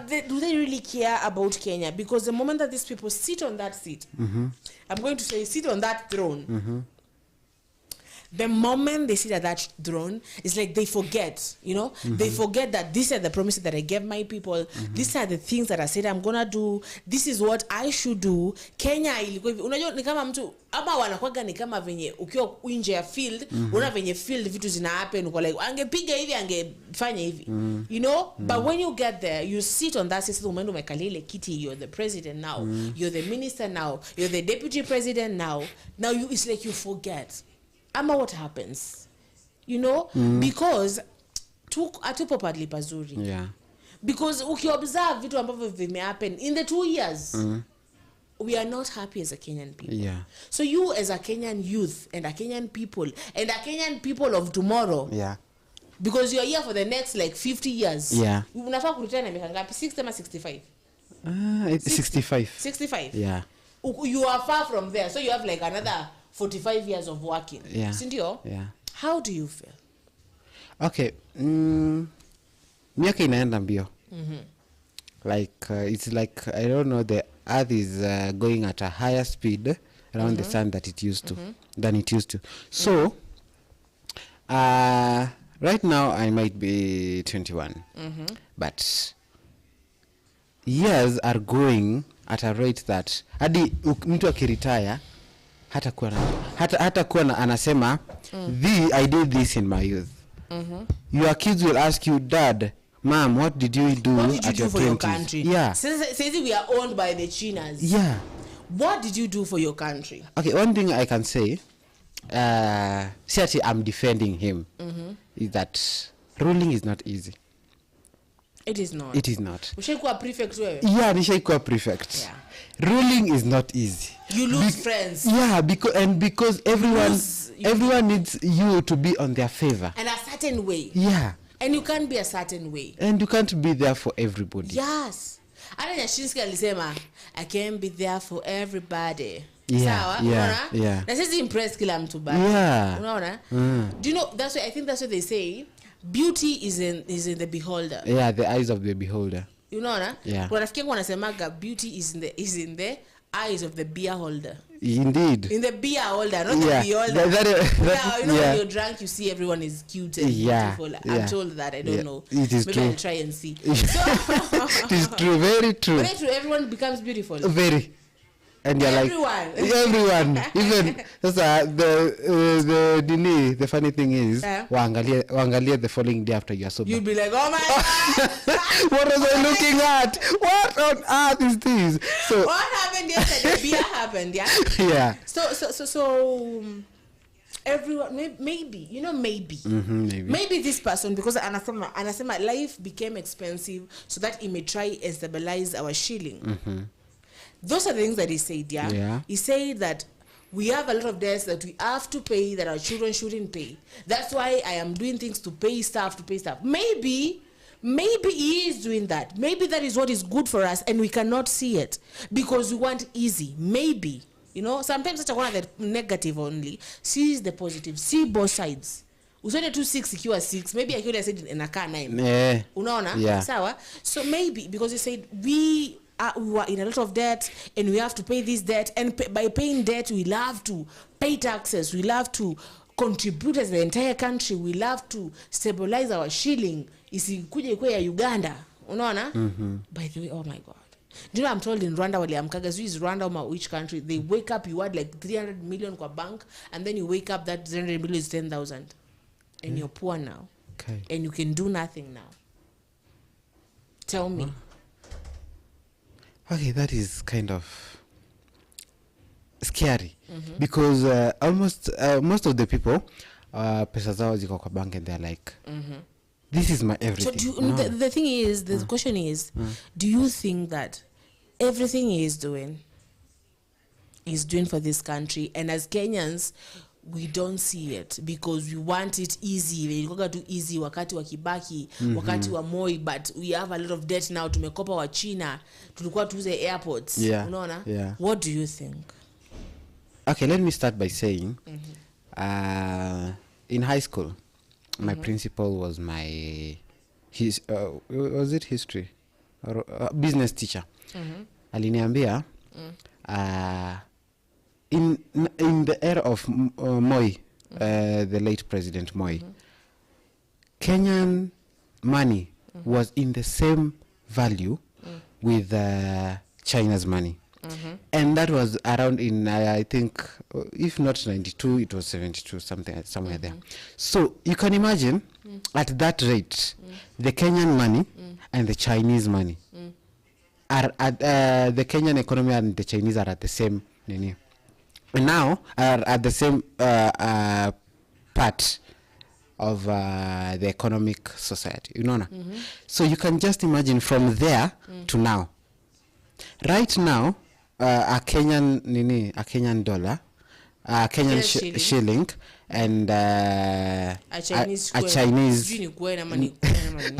But do they really care about Kenya? Because the moment that these people sit on that seat, I'm going to say sit on that throne, the moment they sit at that throne, it's like they forget, you know? They forget that these are the promises that I gave my people. These are the things that I said I'm gonna do. This is what I should do. Kenya ilikuwa hivi. Unajua ni kama mtu ama wanakuwaga ni kama venye ukiwa nje ya field, unaona venye field vitu zina happen, uko like angepiga hivi, angefanya hivi. You know? But when you get there, you sit on that seat, umeenda umekalia ile kiti, you're the president now. You're the minister now. You're the deputy president now. Now it's like you forget. Ama what happens, you know, because atupo padli pazuri. Because ukiobserve vitu ambavyo vime happen in the 2 years, we are not happy as a Kenyan people. So you as a Kenyan youth and a Kenyan people of tomorrow, because you are here for the next like 50 years, unafaa kureturn na miaka ngapi? 60 ama 65? It's 65. You are far from there, so you have like another 45 years of working. Sindio? How do you feel? Okay. Miaka inaenda mbio. Like it's like, I don't know, the earth is going at a higher speed around the sun than it used to. So right now I might be 21. But years are going at a rate that hadi mtu akiretire hata kuwa anasema I did this in my youth. Your kids will ask you, Dad, Mom, what did you do at your 20s? Your country? Since we are owned by the Chinas. What did you do for your country? Okay, one thing I can say, I'm defending him, is that ruling is not easy. It is not. Ushaikuwa prefect wewe? Nishaikuwa prefect. Ruling is not easy. You lose friends. Because everyone needs you to be on their favor. And a certain way. And you can't be a certain way. And you can't be there for everybody. Yes. Ana Nyashinski alisema, I can't be there for everybody. Sawa? Unaona? Na sisi impress kila mtu bado. Unaona? Do you know, I think that's what they say. Beauty is in the beholder. The eyes of the beholder. You know, kwa rafiki yangu wanasemaga beauty is in the eyes of the beer holder. Indeed. In the beer holder, not the beholder. You know, when you're drunk, you see everyone is cute and beautiful. I'm told that. I don't know. It is Maybe true. I'll try and see. It is true. Very true. Very true. Everyone becomes beautiful. Very. And you're everyone. Even the funny thing is, waangalie the following day after you are sober. You'll be like, oh my God. What was I looking at? What on earth is this? So what happened yesterday? Beer happened, So everyone, maybe maybe this person, because anasema life became expensive so that it may try and stabilize our shilling. Those are the things that he said, He said that we have a lot of debts that we have to pay that our children shouldn't pay. That's why I am doing things to pay staff. Maybe he is doing that. Maybe that is what is good for us and we cannot see it because we want easy. Maybe. You know, sometimes it's one of the negative only. See the positive. See both sides. Usone 2-6 ikiwa 6. Maybe I could have said in a car 9. Unaona? Sawa? So maybe because he said we were in a lot of debt and we have to pay this debt, and by paying debt we'll have to pay taxes, we'll have to contribute as the entire country, we'll have to stabilize our shilling isikuje kwa ya Uganda. Unaona? By the way, oh my God, Do you know I'm told in Rwanda waliamkaga, so is Rwanda or which country, they wake up, you had like 300 million kwa bank, and then you wake up that 300 million is 10,000 and you're poor now. Okay. And you can do nothing now. Tell me. Okay, that is kind of scary because almost most of the people pesa zao ziko kwa bank and they're like this is my everything. So do you, the thing is, the question is, do you think that everything he is doing for this country, and as Kenyans we don't see it because we want it easy. Ilikuwa tu easy wakati wa Kibaki, wakati wa Moi, but we have a lot of debt now. Tumekopa wa China, tulikuwa tuuze airports. Unaona? Yeah. What do you think? Okay, let me start by saying in high school my principal was my was it history or business teacher. Aliniambia in the era of Moi, the late President Moi, Kenyan money was in the same value with China's money. And that was around in I think if not 92, it was 72, somewhere there. So you can imagine at that rate the Kenyan money and the Chinese money are at the Kenyan economy and the Chinese are at the same now are at the same part of the economic society, you know. So you can just imagine from there to now. Right now, a Kenyan dollar, a Kenyan shilling, and a Chinese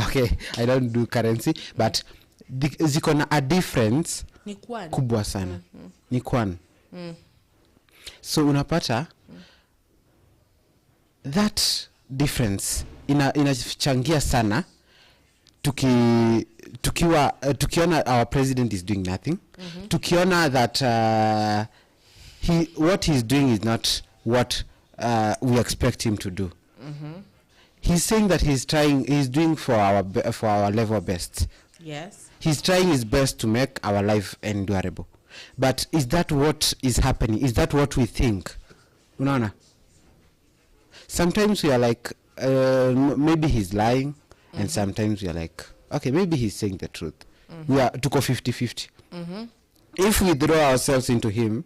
okay, I don't do currency, but ziko na a difference kubwa sana. Ni kwan. So unapata that difference inachangia sana tukiona our president is doing nothing, tukiona that what he's doing is not what we expect him to do. He's saying that he's doing for our level best. Yes. He's trying his best to make our life endurable. But is that what is happening? Is that what we think? Unaona? Sometimes we are like, maybe he's lying, and sometimes we are like, okay, maybe he's saying the truth. We are to go 50-50. If we throw ourselves into him,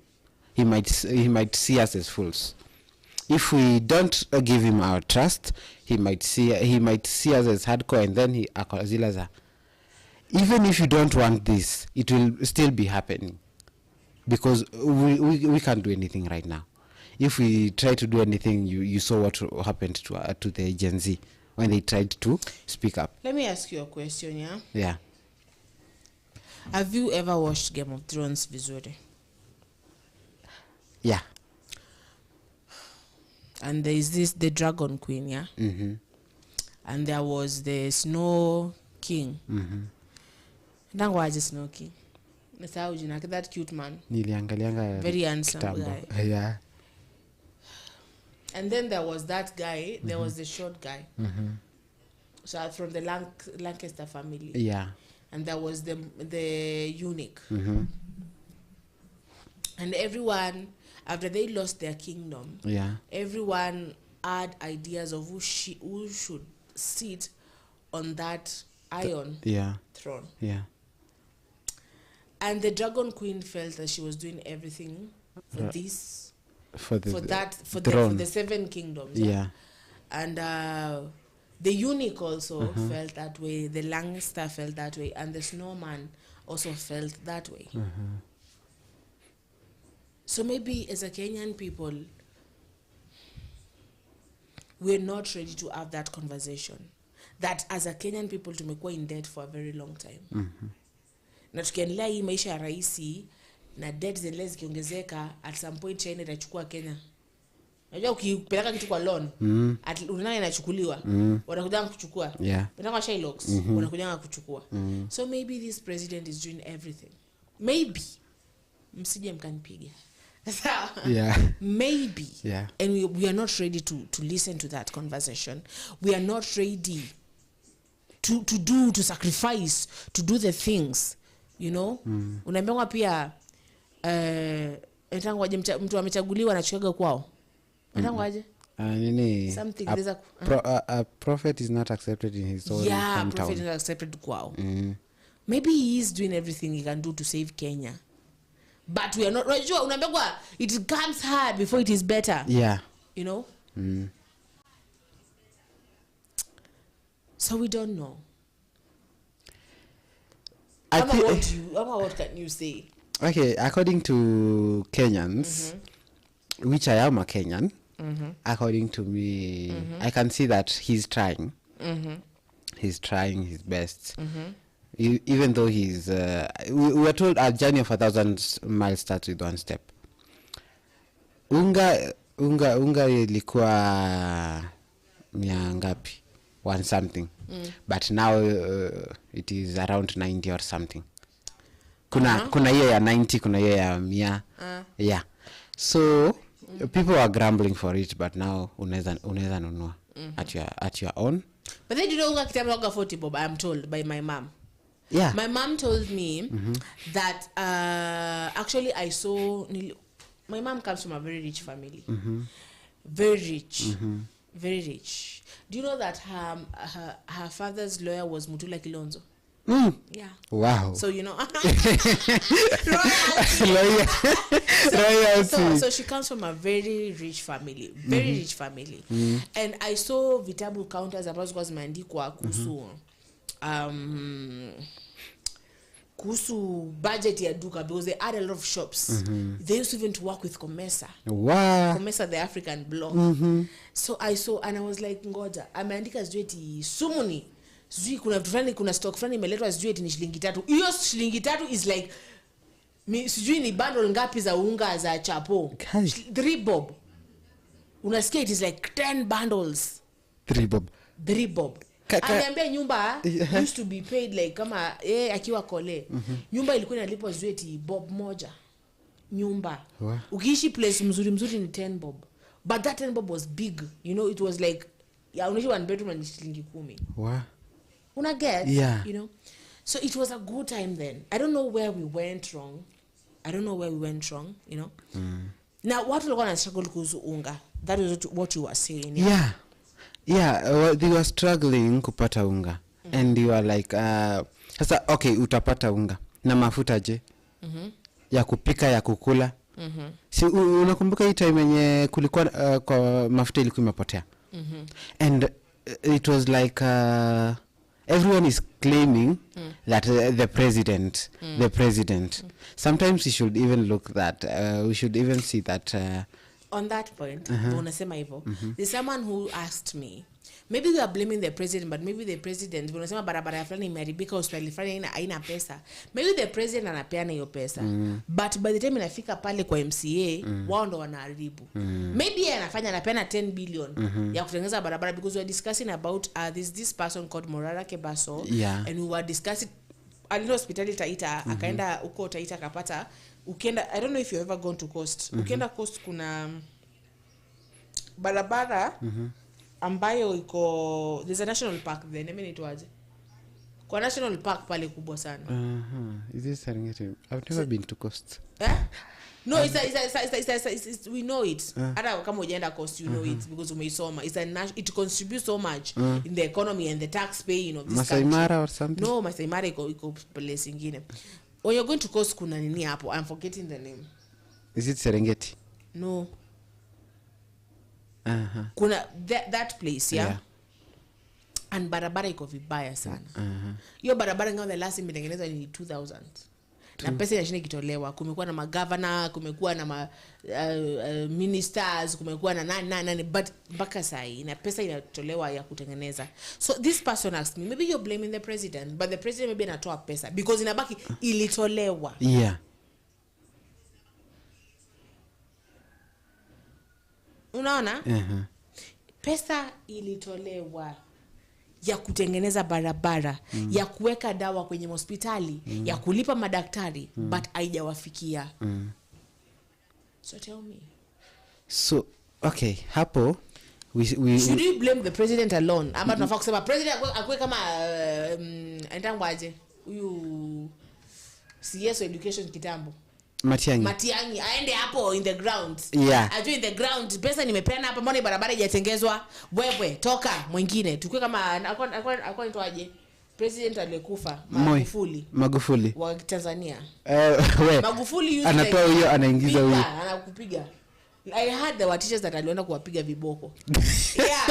he might see us as fools. If we don't give him our trust, he might see us as hardcore, and then he akazilaza. Even if you don't want this, it will still be happening. Because we can't do anything right now. If we try to do anything, you saw what happened to the Gen Z when they tried to speak up. Let me ask you a question, yeah? Yeah. Have you ever watched Game of Thrones vizuri? Yeah. And there is the Dragon Queen, yeah? And there was the Snow King. Nangu aje Snow King. Nasahau jina, that cute man. Niliangalianga very handsome kitambo. guy. Yeah. And then there was that guy, there was the short guy. So from the Lancaster family. Yeah. And there was the eunuch. And everyone, after they lost their kingdom, everyone had ideas of who should sit on that iron throne. Yeah. And the Dragon Queen felt that she was doing everything for this, for the 7 kingdoms. Yeah. And the eunuch also felt that way. The Lancaster felt that way, and the snowman also felt that way. So maybe as a Kenyan people, we're not ready to have that conversation. That as a Kenyan people, tumekuwa in debt for a very long time. Na tukiendelea hii maisha ya rahisi na debt zile zikiongezeka, at some point China itachukua Kenya. Unajua ukipeleka kitu kwa loan, unaona inachukuliwa, wanakuja kuchukua. Penda kwa Shylocks, wanakuja kuchukua. So maybe this president is doing everything. Maybe msije mkanipiga. Maybe. And we are not ready to listen to that conversation. We are not ready to sacrifice, to do the things you know. Unaambiwa pia etangwaje mtu amechaguliwa anachukaga kwao. Etangwaje? Nini? Something a prophet is not accepted in his own hometown. Yeah, prophet is not accepted kwao. Maybe he is doing everything he can do to save Kenya. But we are not right. Unaambiwa it comes hard before it is better. Yeah. You know? So we don't know. What can you say? Okay, according to Kenyans, which I am a Kenyan, according to me, I can see that he's trying. He's trying his best. Even though he's... we were told a journey of 1,000 miles starts with one step. Unga ilikuwa mia ngapi? One something. But now it is around 90 or something. Kuna hiyo ya 90, kuna hiyo ya 100. Yeah. So people are grumbling for it, but now unaweza nunua at your own. But then you know unga kitambo 40 bob, I'm told by my mom. Yeah. My mom told me that actually I saw my mom comes from a very rich family. Very rich. Very rich. Do you know that her father's lawyer was Mutula Kilonzo? Yeah. Wow. So you know. Royalty. So she comes from a very rich family. Very rich family. And I saw vitabu counters ambazo kwa zimeandikwa kuhusu budget ya duka, because they had a lot of shops. They used even to work with Comesa. Wow. Comesa, the African bloc. So I saw and I was like, ngoja ameandika sijui sumuni sijui kuna vitu fulani, kuna stock fulani imeletwa sijui ni shilingi 3. Hiyo shilingi 3 is like sijui ni bundle ngapi za unga za chapo. 3 bob. Unasikia it is like 10 bundles. 3 bob. Aniambia nyumba used to be paid like kama akiwa kole. Nyumba ilikuwa inalipwa zweti bob moja. Nyumba. Wow. Ukiishi place mzuri ni 10 bob. But that 10 bob was big. You know, it was like unaishi one bedroom na shilingi 10. Wow. Una get? Yeah. You know. So it was a good time then. I don't know where we went wrong, you know. Now what walikuwa na struggle kuhusu unga. That is what you were saying. Yeah, they were struggling kupata unga. And you are like sasa okay, utapata unga na mafuta je? Ya kupika, ya kukula. Si unakumbuka hii time yenye kulikuwa kwa mafuta ilikuwa imepotea. And it was like everyone is claiming that the president. Sometimes we should even look that we should even see that on that point. Unasema hivyo. There's someone who asked me, maybe we are blaming the president, but maybe the president unasema barabara fulani imeharibika, hospitali fulani haina pesa. Maybe the president anapeana hiyo pesa. But by the time inafika pale kwa MCA, wao ndo wanaharibu. Maybe anapeana 10 billion ya kutengeneza barabara, because we are discussing about this person called Morara Kebaso, and we were discussing alilo hospitali Taita, akaenda huko Taita akapata. Ukienda, I don't know if you ever gone to Coast. Ukienda Coast kuna barabara ambayo iko, there's a national park there, name inaitwaje? Kwa national park pale kubwa sana. Is this Serengeti? I've never been to Coast. No, it's we know it. Hata kama hujaenda Coast, you know it because umeisoma. It contributes so much in the economy and the tax paying of this Masai Mara or something? No, Masai Mara iko place ingine. When you're going to Coast kuna nini hapo? I'm forgetting the name. Is it Serengeti? No. Kuna that place, yeah? And barabara iko vibaya sana. Hiyo barabara ngao the last imetengenezwa ni 2000. Na pesa inashina kitolewa. Kumekuwa na magavana, kumekuwa na ministers, kumekuwa na nani, but mpaka sai na pesa inatolewa ya kutengeneza. So this person asked me, maybe you're blaming the president, but the president maybe anatoa pesa because inabaki ilitolewa. Yeah. Unaona? Pesa ilitolewa ya kutengeneza barabara, ya kuweka dawa kwenye hospitali, ya kulipa madaktari, but haijawafikia. So tell me. So, okay, hapo should we blame the president alone? Ama tunafaa kusema president akwe kama endangwaje? Huyu CS education kitambo. Matiang'I aende hapo in the ground. Yeah. Ajue in the ground. Pesa nimepeana hapa, mbona barabara haijatengezwa? Wewe toka mwingine. Tukue kama alikuwa nitoaje? President aliyekufa Magufuli wa Tanzania. Magufuli anatoa huyo anaingiza huyo. Anakupiga. I heard there were teachers that alienda kuwapiga viboko. Yeah.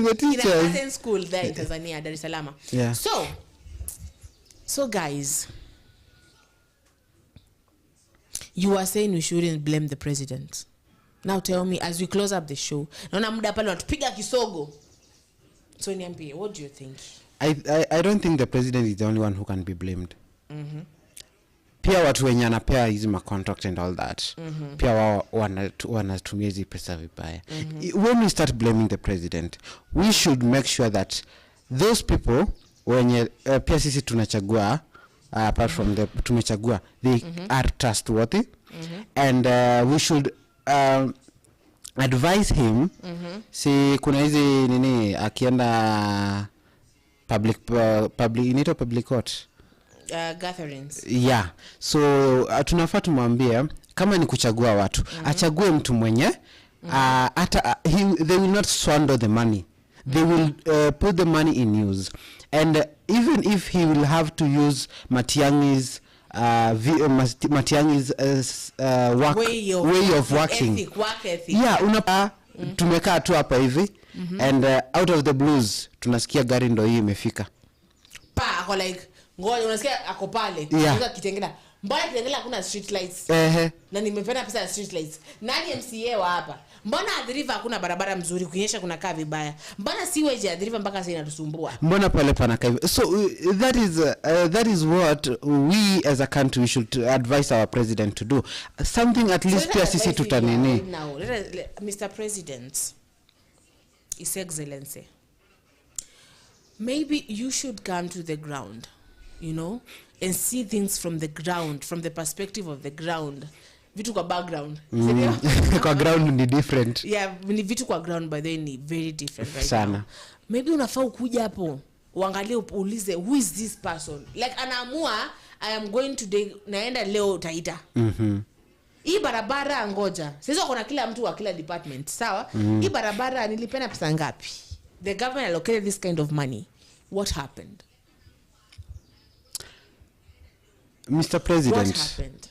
The teachers. In a school there in Tanzania, Dar es Salaam. Yeah. So guys, you are saying we shouldn't blame the president. Now tell me, as we close up the show, naona muda pale watupiga kisogo. So niambie, what do you think? I don't think the president is the only one who can be blamed. Pia watu wenye anapea hizi contract and all that. Pia wao wanatumia hizi pesa vibaya. When we start blaming the president, we should make sure that those people wenye pia sisi tunachagua apart from the tumechagua, they are trustworthy. And we should advise him. Si kuna hizi nini akienda public court gatherings. Yeah. So tunafaa tumwambie kama ni kuchagua watu, achague mtu mwenye they will not squander the money. They will put the money in use. And even if he will have to use Matiang'I's way of working. Work ethic. Yeah, tumekaa tu hapa hivi and out of the blues tunasikia gari ndo hii imefika. Ako like ngoja unasikia ako pale. Unaweza kitengela. Mbona kitengela hakuna street lights? Na nimependa pesa ya street lights. Nani MCA wa hapa? Mbona Adriva hakuna barabara mzuri kunyesha kuna kaa vibaya? Mbona sewage ya Adriva mpaka sasa inatusumbua? Mbona pale pana kaa? So that is what we as a country should advise our president to do. Something at least pia sisi tutanini. Now, Mr. President, His Excellency, maybe you should come to the ground, and see things from the ground, from the perspective of the ground. Vitu kwa background. Kwa ground ni different. Yeah, vitu kwa ground by the way ni very different right Sana. now. Maybe unafaa ukuja hapo, uangalie uulize who is this person? Like anaamua I am going today, naenda leo Taita. Hii barabara ngoja. Sasa kuna kila mtu wa kila department, sawa? Hii barabara nilipena pesa ngapi? The government allocated this kind of money. What happened? Mr. President, what happened?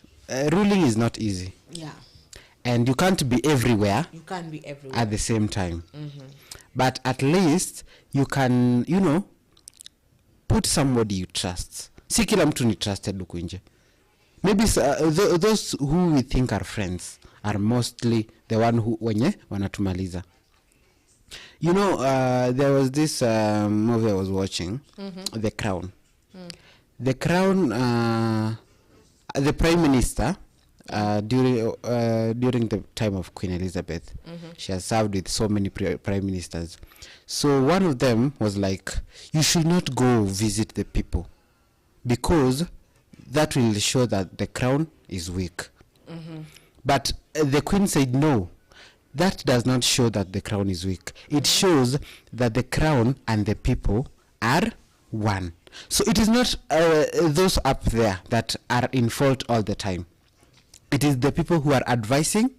Ruling is not easy. Yeah. And you can't be everywhere. You can't be everywhere at the same time. But at least you can, put somebody you trust. Si kila mtu ni trusted huku nje. Maybe those who we think are friends are mostly the one who wenye wanatumaliza. There was this movie I was watching, The Crown. The Crown, the Prime Minister, during the time of Queen Elizabeth, she has served with so many prime ministers. So one of them was like, you should not go visit the people because that will show that the crown is weak. But the Queen said, no, that does not show that the crown is weak. It shows that the crown and the people are one. So it is not those up there that are in fault all the time. It is the people who are advising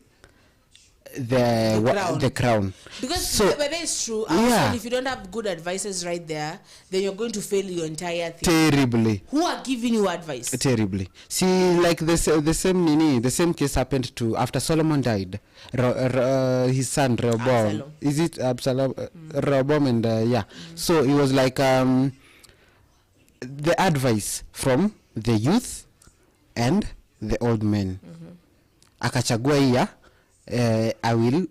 the crown. Because but it's true. Also, if you don't have good advisors right there, then you're going to fail your entire thing. Terribly. Who are giving you advice? Terribly. See, like the same case happened to after Solomon died. His son Rehoboam. Is it Absalom? Rehoboam and So it was like the advice from the youth and the old men. Akachagua iya,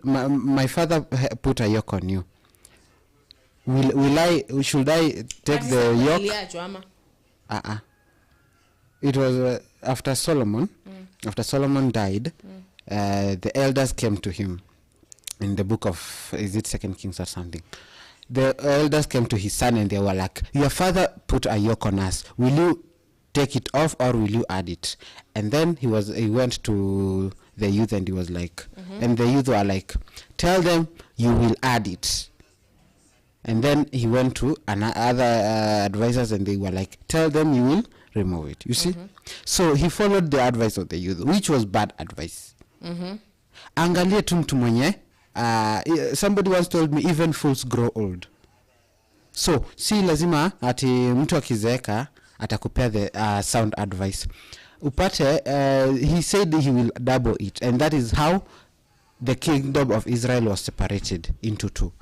my father put a yoke on you. Should I take the yoke? It was after Solomon. After Solomon died, the elders came to him in the book of, is it 2 Kings or something? The elders came to his son and they were like, your father put a yoke on us. Will you take it off or will you add it? And then he went to the youth and he was like, and the youth were like, tell them you will add it. And then he went to other advisors and they were like, tell them you will remove it. You see? So he followed the advice of the youth, which was bad advice. Angalia tu mtu mwenye, somebody once told me, even fools grow old. So, si lazima ati mtu akizeeka atakupea the sound advice. Upate, he said he will double it, and that is how the kingdom of Israel was separated into two.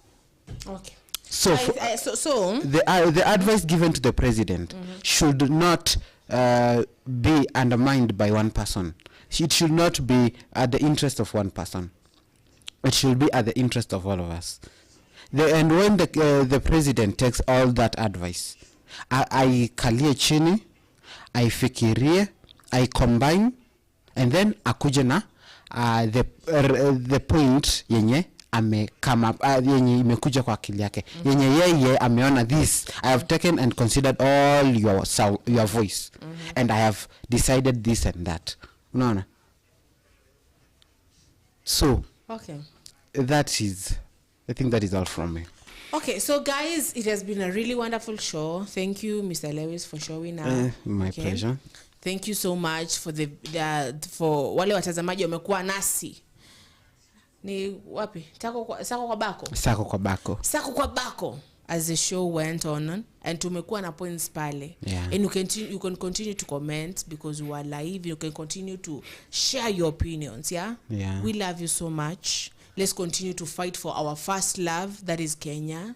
Okay. So, the advice given to the president should not be undermined by one person. It should not be at the interest of one person. It should be at the interest of all of us. And when the president takes all that advice, I kalie chini, I fikirie, I combine, and then akuje na the point yenye ame come up, yenye imekuja kwa akili yake, yenye yeye ameona this, I have taken and considered all your voice, and I have decided this and that. Unaona? So, Okay. I think that is all from me. Okay, so guys, it has been a really wonderful show. Thank you, Mr. Lewis, for showing up. My pleasure. Thank you so much for for wale watazamaji wamekuwa nasi. Ni wapi? Sako kwa bako. As the show went on, and tumekuwa na points pale. Yeah. And you can continue to comment because we are live. You can continue to share your opinions. Yeah. We love you so much. Let's continue to fight for our first love, that is Kenya,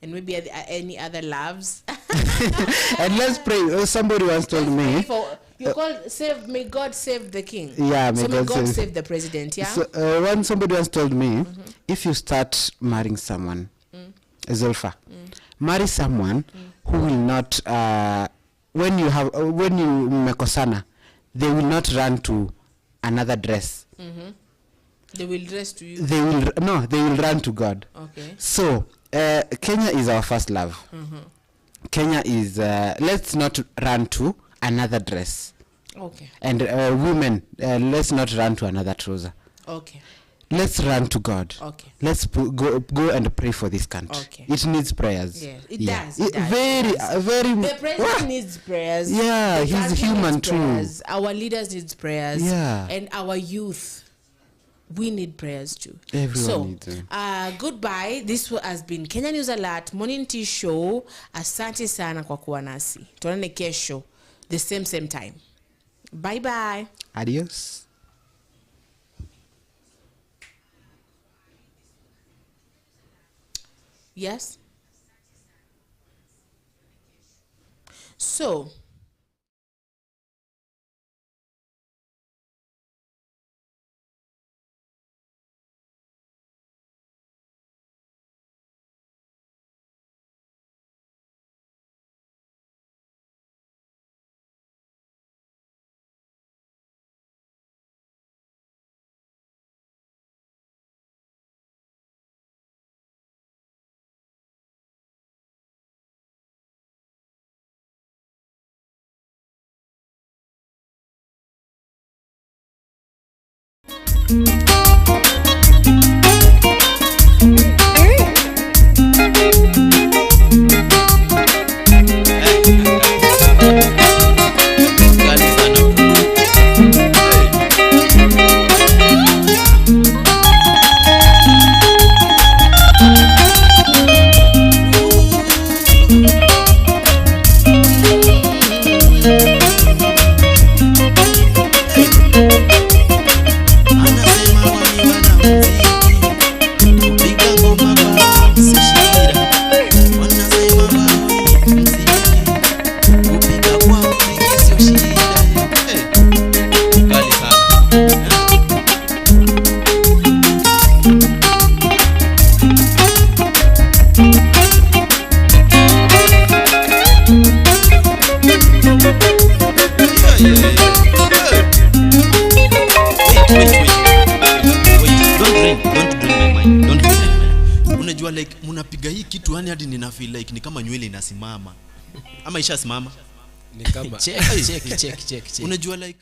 and maybe any other loves. And let's pray. Somebody once told me, may God save the king. Yeah, may God save the president. Yeah. So, when somebody once told me, if you start marrying someone, Zulfa, marry someone who will not, when you mekosana, they will not run to another dress. They will dress to you. They will run to God. Okay. So, Kenya is our first love. Kenya is, let's not run to another dress. Okay. And women, let's not run to another trouser. Okay. Let's run to God. Okay. Let's go and pray for this country. Okay. It needs prayers. Yeah, it does. Very. The president needs prayers. Yeah, the he's human too. Prayers. Our leaders need prayers. Yeah. And our youth, we need prayers too. Everyone needs them. Goodbye. This has been Kenya News Alert Morning Tea Show. Asante sana kwa kuwa nasi. Tuonane kesho, the same time. Bye bye. Adios. Yes. So like munapiga hii kitu yani hadi nina feel like ni kama nywele inasimama ama ishasimama ni kama check. Unajua like